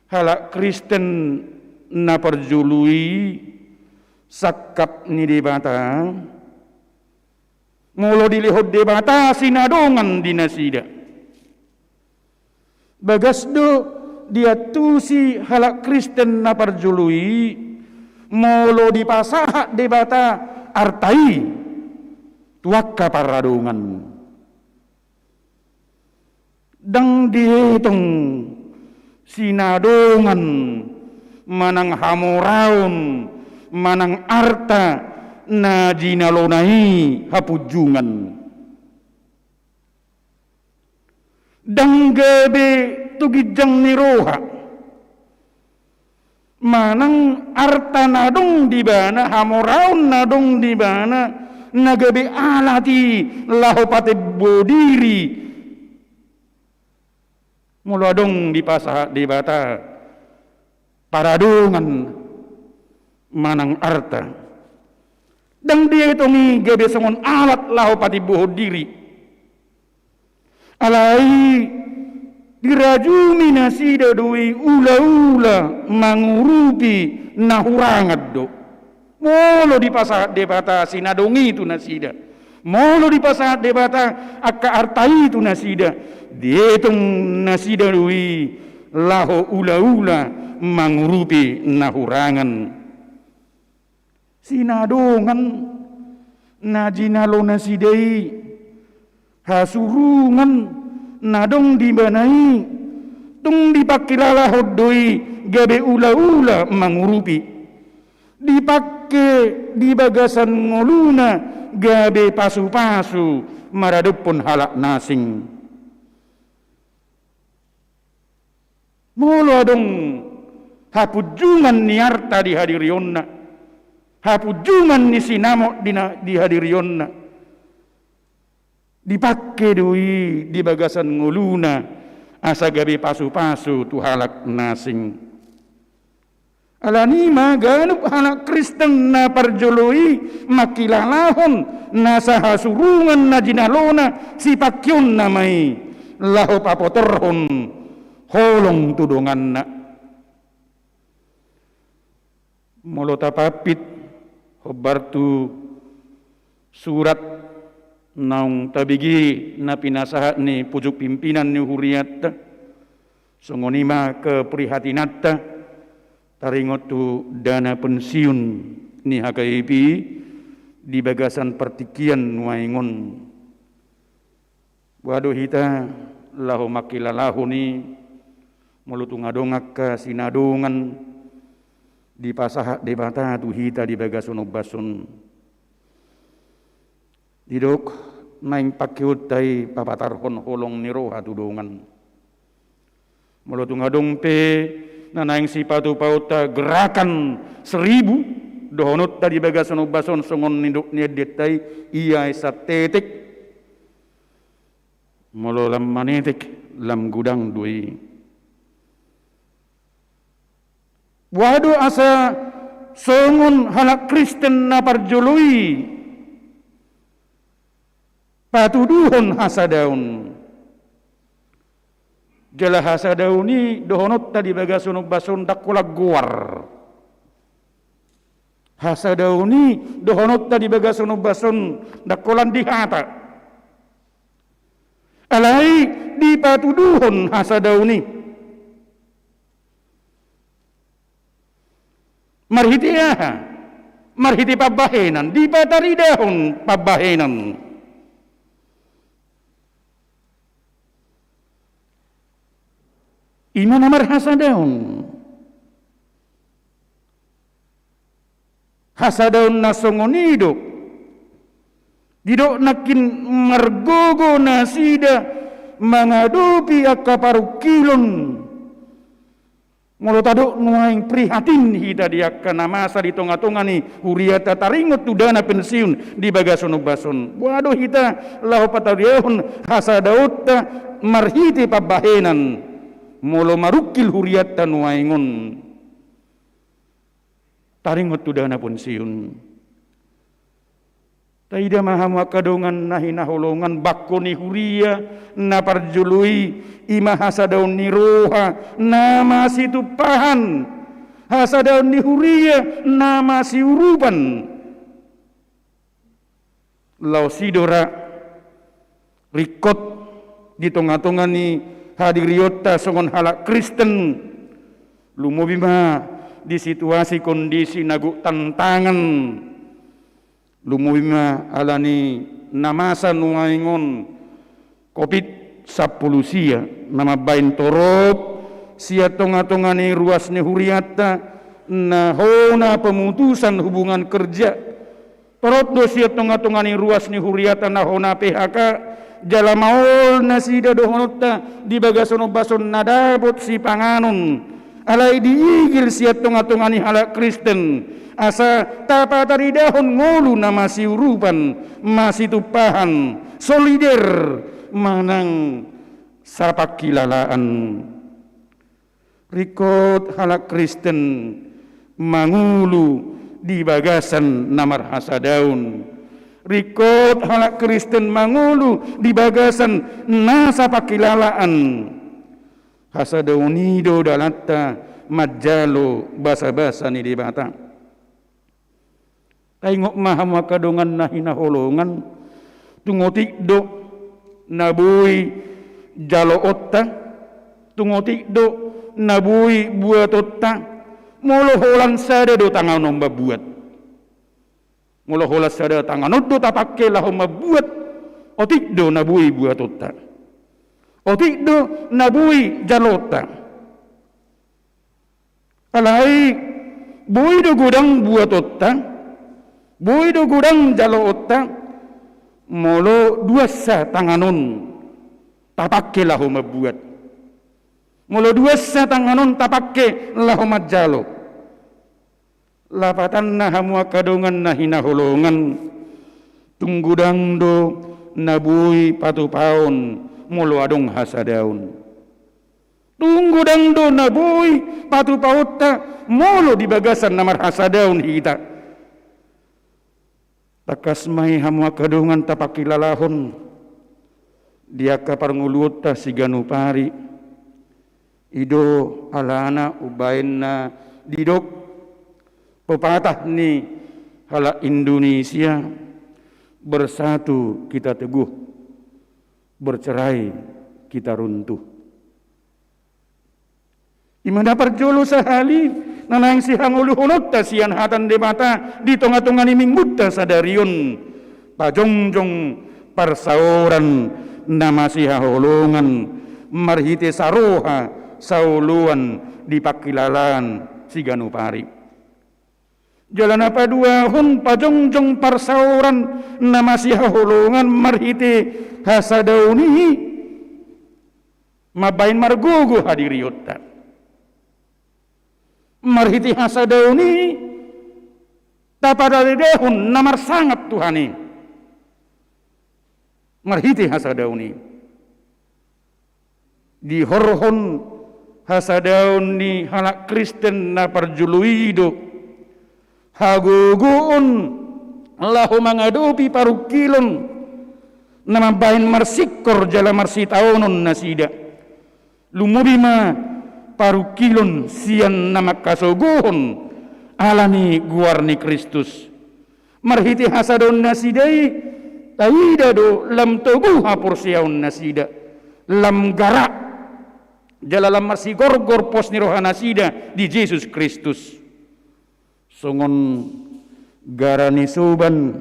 halak Kristen na perjului sakap ni debata ngulo dilihod debata sinadongan dinasida bagasdo dia tusi halak Kristen na perjului molo dipasahak debata artai tuakka paradongan dang dihitung sinadongan manang hamuraun manang arta na jinalonai hapujungan dang gabe tugijang niroha manang arta nadong di bana hamuraun nadong di bana nagabe alati lahopate bodiri muladong di pasah di bata paradungan manang arta dang dia itungi gabe songon alat lahopati bodiri alai dirajumi nasida doi ula-ula mangurupi nahurangad do molo di pasah debata sinadongi itu nasida molo di pasah debata akka artai itu nasida dietong nasida doi laho ula-ula mangurupi nahurangan sinadongan najinalo nasidai hasurungan nadong dibanai tung dipakilala hodoi gabe ula-ula mangurupi dipakai di bagasan ngoluna gabe pasu-pasu maradupun halak nasing. Molo adong hapujungan ni arta di hadirionna, hapujungan ni sinamo di hadirionna, dipakai doi di bagasan nguluna, asa gabi pasu-pasu tu halak nasing. Alani maganup halak Kristen na parjoloi makilalahon na sahasurungan na jinalona si pakyon na may laho papotorhon holong tudungan na. Molo tapapit hobartu surat naung tabigi na pinasahat ni pujuk pimpinan ni huriat songonima keprihatinatta taringot tu dana pensiun ni HKIP di bagasan pertikian nuaingon. Waduh hita lahu makilalahu ni mulutu ngadongak ka sinadongan di pasahak debata tu hita di bagasan obasun. Didok naing pakiut tai papatarhon holong niroha tudongan. Mulutu ngadong pe nanaing sipatu pauta gerakan 1000 dohonot tadi bagasan obason songon ninduk niedetai iya satetek molo lam manetek lam gudang dui. Waduh asa songon halak Kristen na parjoloi patuduhon hasadaun. Jala hasadauni dohonot tadi bagasun basun dakulag guar. Hasadauni dohonot tadi bagasun basun dakulan dihata. Alai di patuduhon hasadauni. Marhiti aha, marhiti pabahenan, di pataridahon pabahenan. Iman amar hasadaun. Hasadaun nasongonido. Didok nakin margogo nasida mengadupi akaparukilon. Molo tadok nuaing prihatin hita diakana masa di tonga-tongani huriata taringot tudana pensiun di bagason bason. Waduh hita lahu patadihun hasadauta marhiti pabahenan. Molo marukil huriata nuaingon taringot tudana pensiun. Taida maham kadongan nahina holongan bakoni huria na parjului ima hasadaun ni roha nama situpahan hasadaun ni huria nama si urupan lau sidora rikot di tonga-tonga ni hadiriota songon halak Kristen lumobima di situasi kondisi nagu tantangan lumubima alani namasa nuaingon COVID-10 sia nama bain torop sia tonga-tonga ni ruas ni huriata na hona pemutusan hubungan kerja torop do sia tonga-tonga ni ruas ni huriata na hona PHK jala maol na sida dohonota di bagasono bason nadabot si panganon alai diigil sia tonga-tonga ni halak Kristen asa tapataridahon ngolu na masih urupan masih tupahan solider manang sapakilalaan rikot halak Kristen mangulu di bagasan namar hasadaun rikot halak Kristen mangulu di bagasan nasa pakilalaan hasadaunido dalatta majalo basa-basa ni dibata taingok maham kadongan nahina holongan tungotik do nabui jalo otta tungotik do nabui buat otta molo holan sada do tangan nomba buat molo holan sada tangan do tapake lah homba buat otik do nabui buat otta otik do nabui jalo otta alai bui do gudang buat otta bui do gudang jalo otta molo dua sa tanganon tapake lahu mabuat. Molo dua sa tanganon tapake lahu majalo. Lapatan na hamua kadongan na hinaholongan. Tunggudang do nabui patupaon molo adong hasadaun. Tunggudang do nabui patupauta molo di bagasan namar hasadaun hita. Takas mai hamua kadongan tapakilalahon. Dia kaparnguluot ta siganu pari. Ido alana ubain na didok pepatah ni hala Indonesia. Bersatu kita teguh, bercerai kita runtuh. Imana parjolo sahali nanang sihang uluhunot ta sian hatan de mata di tonga-tonga ni mingguta sadarion pajongjong parsauran nama sihaholongan marhite saroha sauluan di pakilalan siganu pari. Jalan apa dua hun pajongjong parsauran nama sihaholongan marhite hasadauni mabain margugu hadiriyota. Marhiti hasadauni tapadadehun namar sangat Tuhani. Marhiti hasadauni di horhon hasadauni halak Kristen na parjuluido hagugun lahu mangadupi parukilon nama bain marsikor jala marsitaunon nasida lumubima parukilon sian nama kasoguhon alani guarni Kristus marhiti hasadon nasidai taida do lam tubuh hapursiaun nasida lam garak jala lam marsigorgor pos ni rohana nasida di Yesus Kristus songon garani suban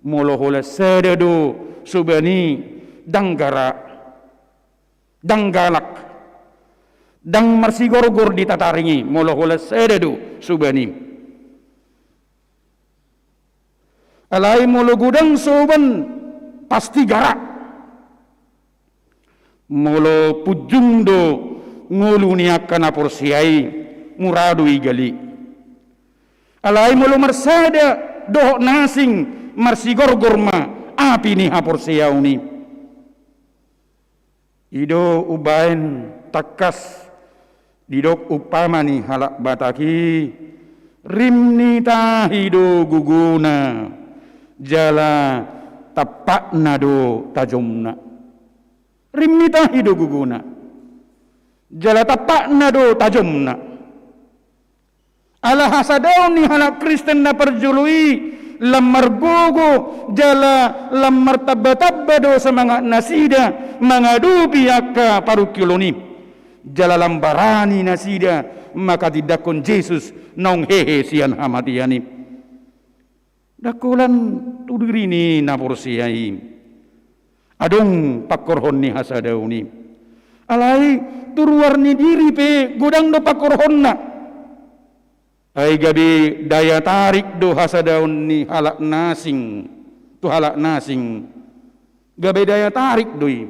molohola sedado subani danggara danggalak dang marsigorgor ditataringi molohola sedado subani alai molo gudang suban pasti garak molo pujungdo nguluni akan apursiai muradu igali alai molo marsada doh nasing marsigorgor ma api ni hapursiauni ido ubain takas didok upamani halak bataki rimni tahido guguna jala tapakna do tajumna rimni tahido guguna jala tapakna do tajumna ala hasadauni halak Kristen na perjului lamar gogo jala lamar tabba do semangat nasida mangadupi akka parukiloni jala lambarani nasida maka tidakon Yesus nong hehe sian hamatiani dakulan tudurini napursiai adong pakorhon ni hasadauni alai turuarni diri pe godang do pakorhonna ai gabi daya tarik do hasadaun ni halak nasing tu halak nasing gabi daya tarik doi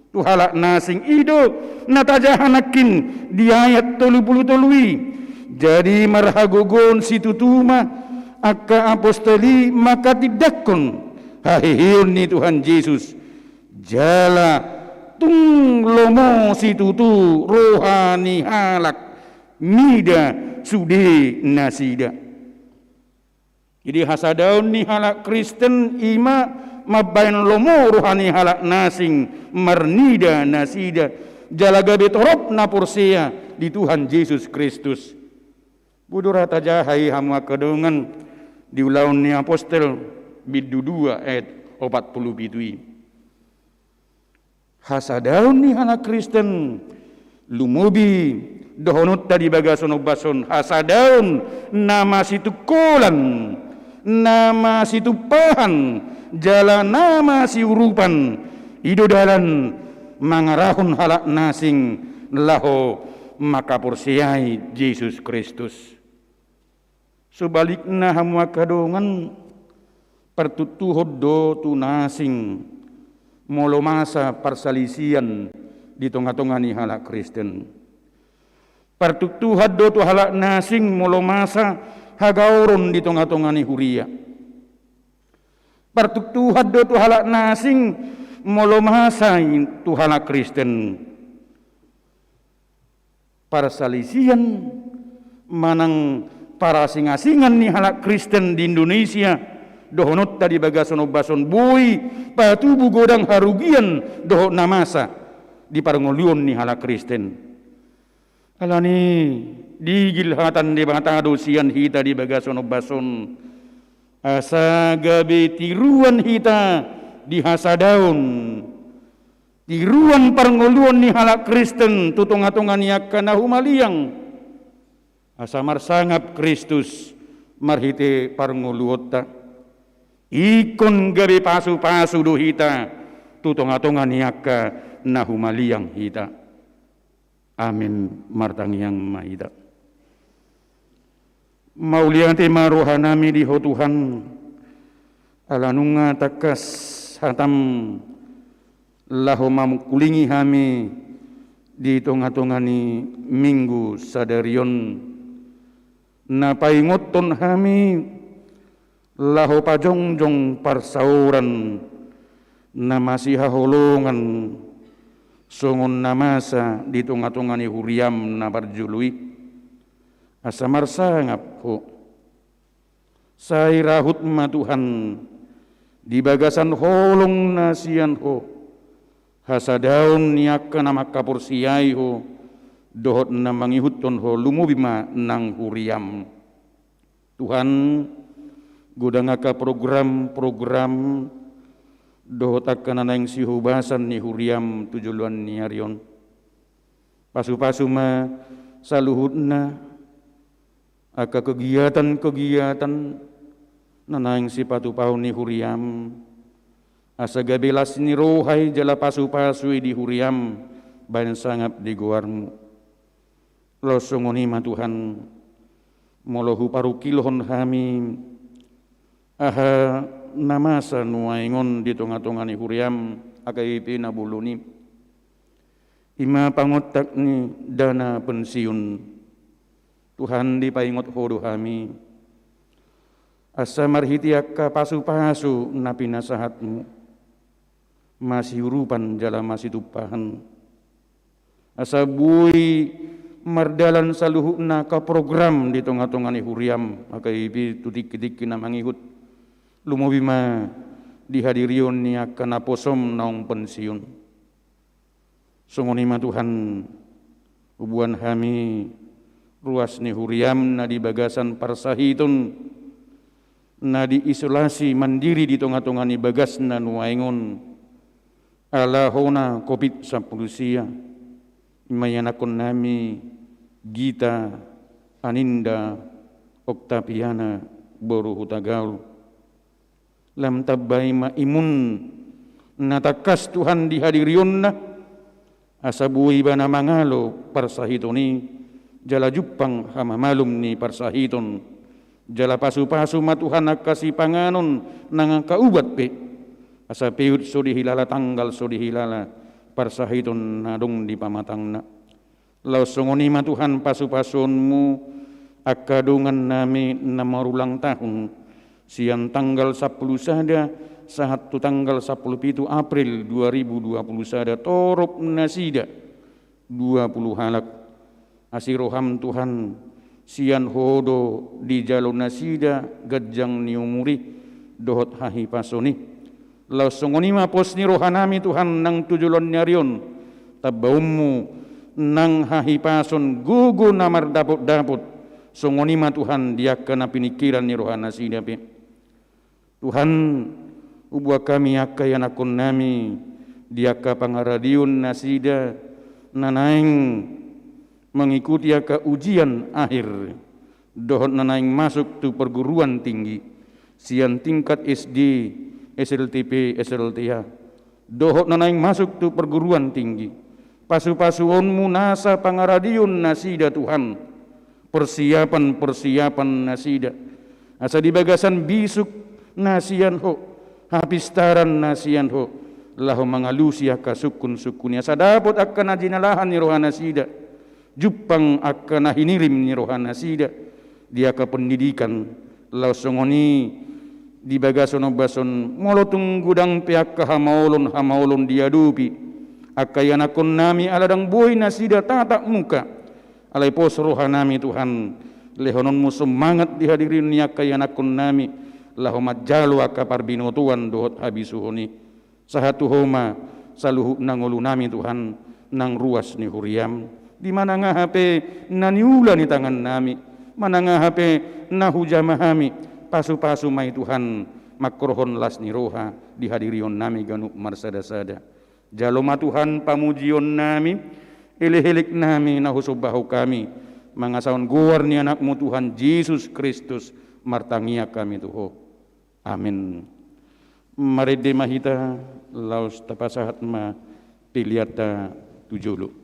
tu halak nasing ido natajahanakin di ayat 33 jadi marhagogon situtuma akka apostoli maka tidakon hahihir ni Tuhan Yesus jala tung lomo situtu rohani halak mida sude nasida jadi hasadaun ni halak Kristen ima mabain lomo rohani halak nasing marnida nasida jalaga betorop napursia di Tuhan Yesus Kristus budura tajahai hamwa kedongan di ulaun ni apostel bidu 2 ayat 47 hasadaun ni halak Kristen lumubi dohonut tadi bagason bason hasadaun nama situ kolan nama situ pahan jala nama si urupan idodalan mangarahun halak nasing laho maka pursiai Yesus Kristus sebalikna hamwa kadongan pertutuhod do tu nasing molo masa persalisian di tengah-tengah ni halak Kristen. Pertutuhad do tu halak nasing molo masa hagauron di tengah-tengah ni huria. Pertutuhad do tu halak nasing molo masa tu halak Kristen. Persalisian manang para singasingan ni halak Kristen di Indonesia dohonot tadi bagasono bason bui patubu godang harugian dohot namasa di parngolion ni halak Kristen. Alani digilhatan di bata dosian hita di bagasono bason asa gabe tiruan hita di hasadaun tiruan parngolion ni halak Kristen tutungatungan yakana humaliang asa marsangap Kristus marhite parngoluota ikon gabe pasu-pasu do hita tutungatungan yakka na humaliang hita. Amin martangiang maida. Mauliante marohanami di ho Tuhan alanunga takas hatam laho mamukulingi hami di tonga-tongani minggu sadarion na paingoton hami laho pajongjong parsauran na masih haholongan songon namasa di tongah-tongani huriam na barjului asa marsangap ho sai rahut ma Tuhan di bagasan holong nasian ho hasadaun niaka nama kapursiai ho dohot na mangihuton ho lumubima nang huriam. Tuhan godangaka program-program dohot akan nang sihubasan ni huriam tujuan ni arion. Pasu-pasu ma saluhutna aka kegiatan-kegiatan nanang si patupau ni huriam. Asa gabelas ni rohai jala pasu-pasu di huriam bayan sangap di guarmu. Losongoni ma Tuhan molohu parukilhon hami aha namasa nuaingon di tongah-tongah ni huriam akaipi nabuluni ima pangotak ni dana pensiun Tuhan di paingot hodo hami asa marhitiaka pasu-pasu napi nasahatmu masih urupan jala masih tupahan asa bui mardalan saluhuna ka program di tongah-tongah ni huriam akaipi tutik-tik na mangihut lumobima dihadirion ni akan aposom naong pensiun. Sungoni ma Tuhan ubuan hami ruas ni huriam na di bagasan parsahiton na di isolasi mandiri di tongah-tongah ni bagas na nuaingon alahona COVID-19 imayanakon nami Gita Aninda Oktapiana Boru Hutagaul lam tabai ma imun natakas Tuhan dihadirion na asabui bana mangalo parsahitoni jala jupang hamamalum ni parsahiton jala pasu-pasu ma Tuhan akasi panganon nang kaubat pe asa peut so dihilala tanggal so dihilala parsahiton nadong di pamatangna lausongoni ma Tuhan pasu-pasunmu akadungan nami namarulang tahun siang tanggal 10 sada saat tu tanggal 17 April 2020 sada torop nasida 20 halak asiroham Tuhan sian hodo di jalur nasida gajang ni umuri dohot hahi pasoni lausongoni ma posni rohanami Tuhan nang tujulan nyarion tabaumu nang hahi pason gugu namar dapot-dapot songoni ma Tuhan dia kena pinikiran ni rohana nasida pe Tuhan ubwa kami akayan akon nami diaka pangaradiun nasida nanaing mengikuti aka ujian akhir dohot nanaing masuk tu perguruan tinggi sian tingkat SD SLTP SLTA dohot nanaing masuk tu perguruan tinggi pasu-pasuonmu nasa pangaradiun nasida Tuhan persiapan nasida asa di bagasan bisuk nasian ho, hapistaran nasian ho, lahu mangalusia ka sukun-sukunya sadapot akan najinalahan ni rohana sida, jupang akan nahinirim ni rohana sida, dia ke pendidikan, lau songoni di bagasono bason molotung gudang pihak hamaulon diadupi, akayanakon nami aladang boy nasida tatak muka, alai pos rohanami Tuhan, lehononmu semangat dihadirin ni akayanakon nami, lahomat jalu akapar binotuan dohot habisuhoni, sahatu homa saluhu nangolu nami Tuhan, nang ruas ni huriam, di mana ngahape naniula ni tangan nami, mana ngahape nahujamahami, pasu-pasu mai Tuhan makrohon las ni roha dihadirion nami ganu marsada-sada. Jaloma Tuhan pamujion nami, elehelik nami nahusubahu kami, mangasaon guar ni anakmu Tuhan Yesus Kristus martangia kami Tuho. Amin. Mari demahita laus tapasahat ma piliata tujulu.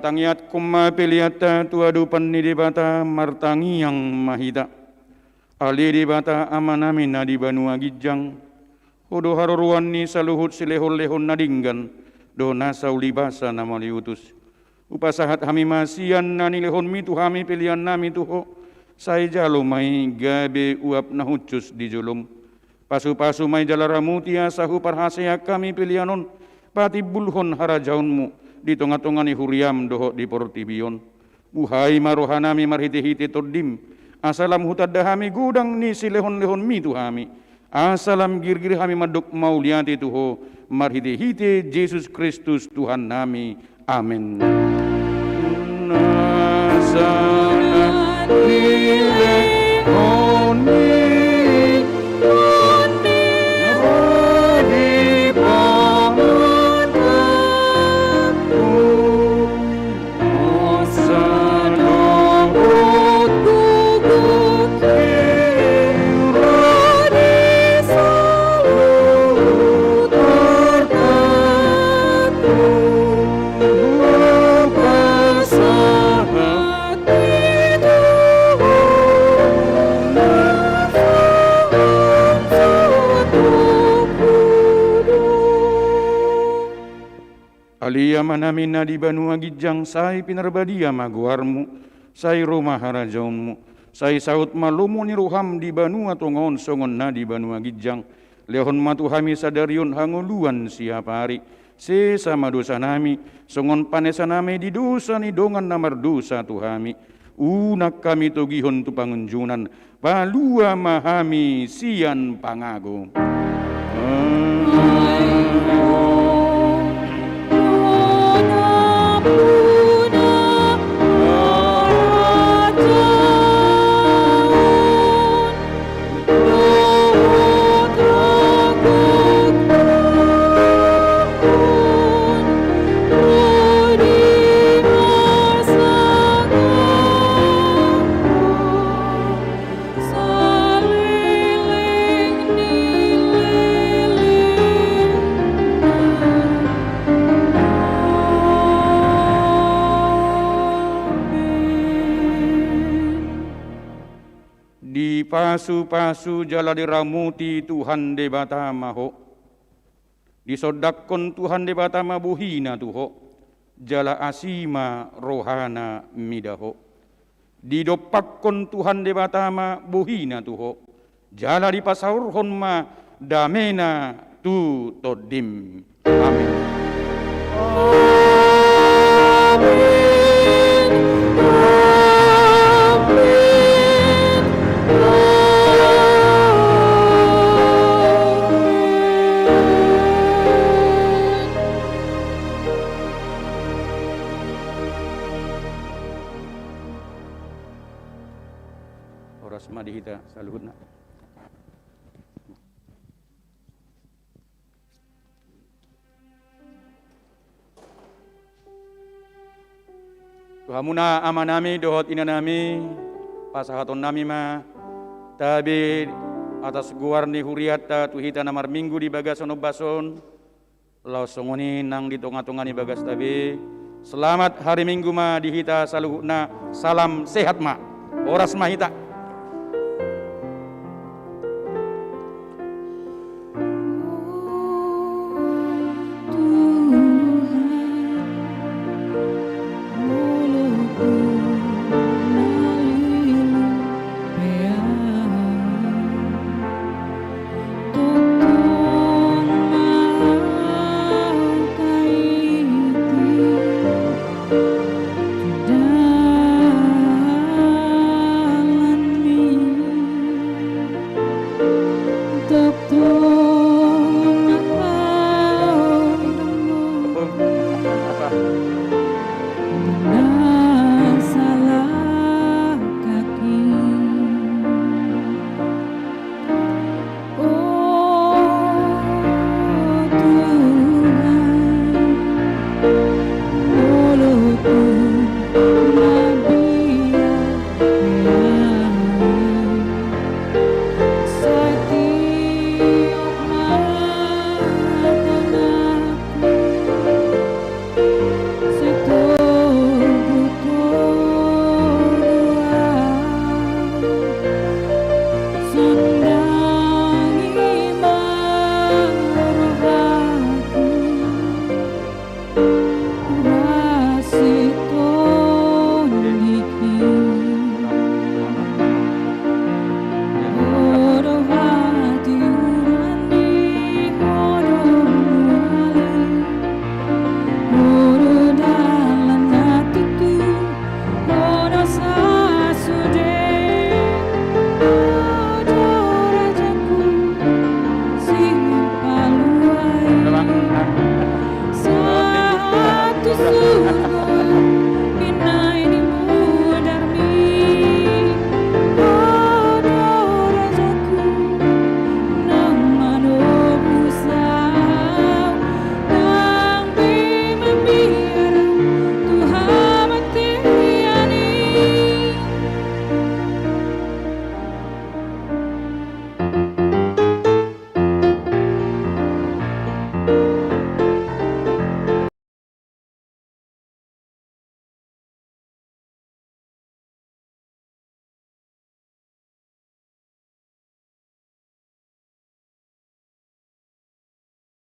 Tangiat kuma peliata tuadu panidibata martangi yang mahita. Ali dibata amanami nadi banua gijang. Hodo haruruan ni saluhut silehol-lehon nadinggan. Do nasau libasa nama liutus. Upasahat hami masian nani lehon mitu hami pilihan nami tuho. Sai jalo mai gabe uap nahucus di julum. Pasu-pasu mai jalaramutia sahu parhasea kami pilihanon. Pati bulhon harajaunmu. Di tengah-tengah ni huriam doho di portibion. Buhai marohanami marhiti-hiti todim. Asalam hutadahami gudang ni silehon-lehon mi tuhami. Asalam girgir kami maduk mauliati Tuho, marhite hite Yesus Kristus Tuhan nami. Amin. Aliyama namin na di banua gijang say pinarbadia maguarmu, say rumah harajaunmu, say saut malumu ni ruham di banua tongon songon na di banua gijang, lehon matu hami sadarion hanguluan siapa hari, se sama dosa nami, songon panesa nami di dosa ni dongan namar dosa tuhami, unak kami togihon tu pangunjunan, palua mahami sian pangago. Pasu-pasu jala diramuti Tuhan de batama ho. Disodakon Tuhan de batama buhina tuho. Jala asima rohana midaho. Didopakon Tuhan de batama buhina tuho. Jala dipasaurhon ma damena tu todim. Amin. Oras madihita saluhutna. Tuhamuna amanami dohot inanami pasahaton nami ma tabi atas guarni huriata tuhita namar minggu di bagas ono bason lausongoni nang di tonga-tonga ni bagas tabi. Selamat hari Minggu ma dihita saluhutna, salam sehat ma. Oras mahita.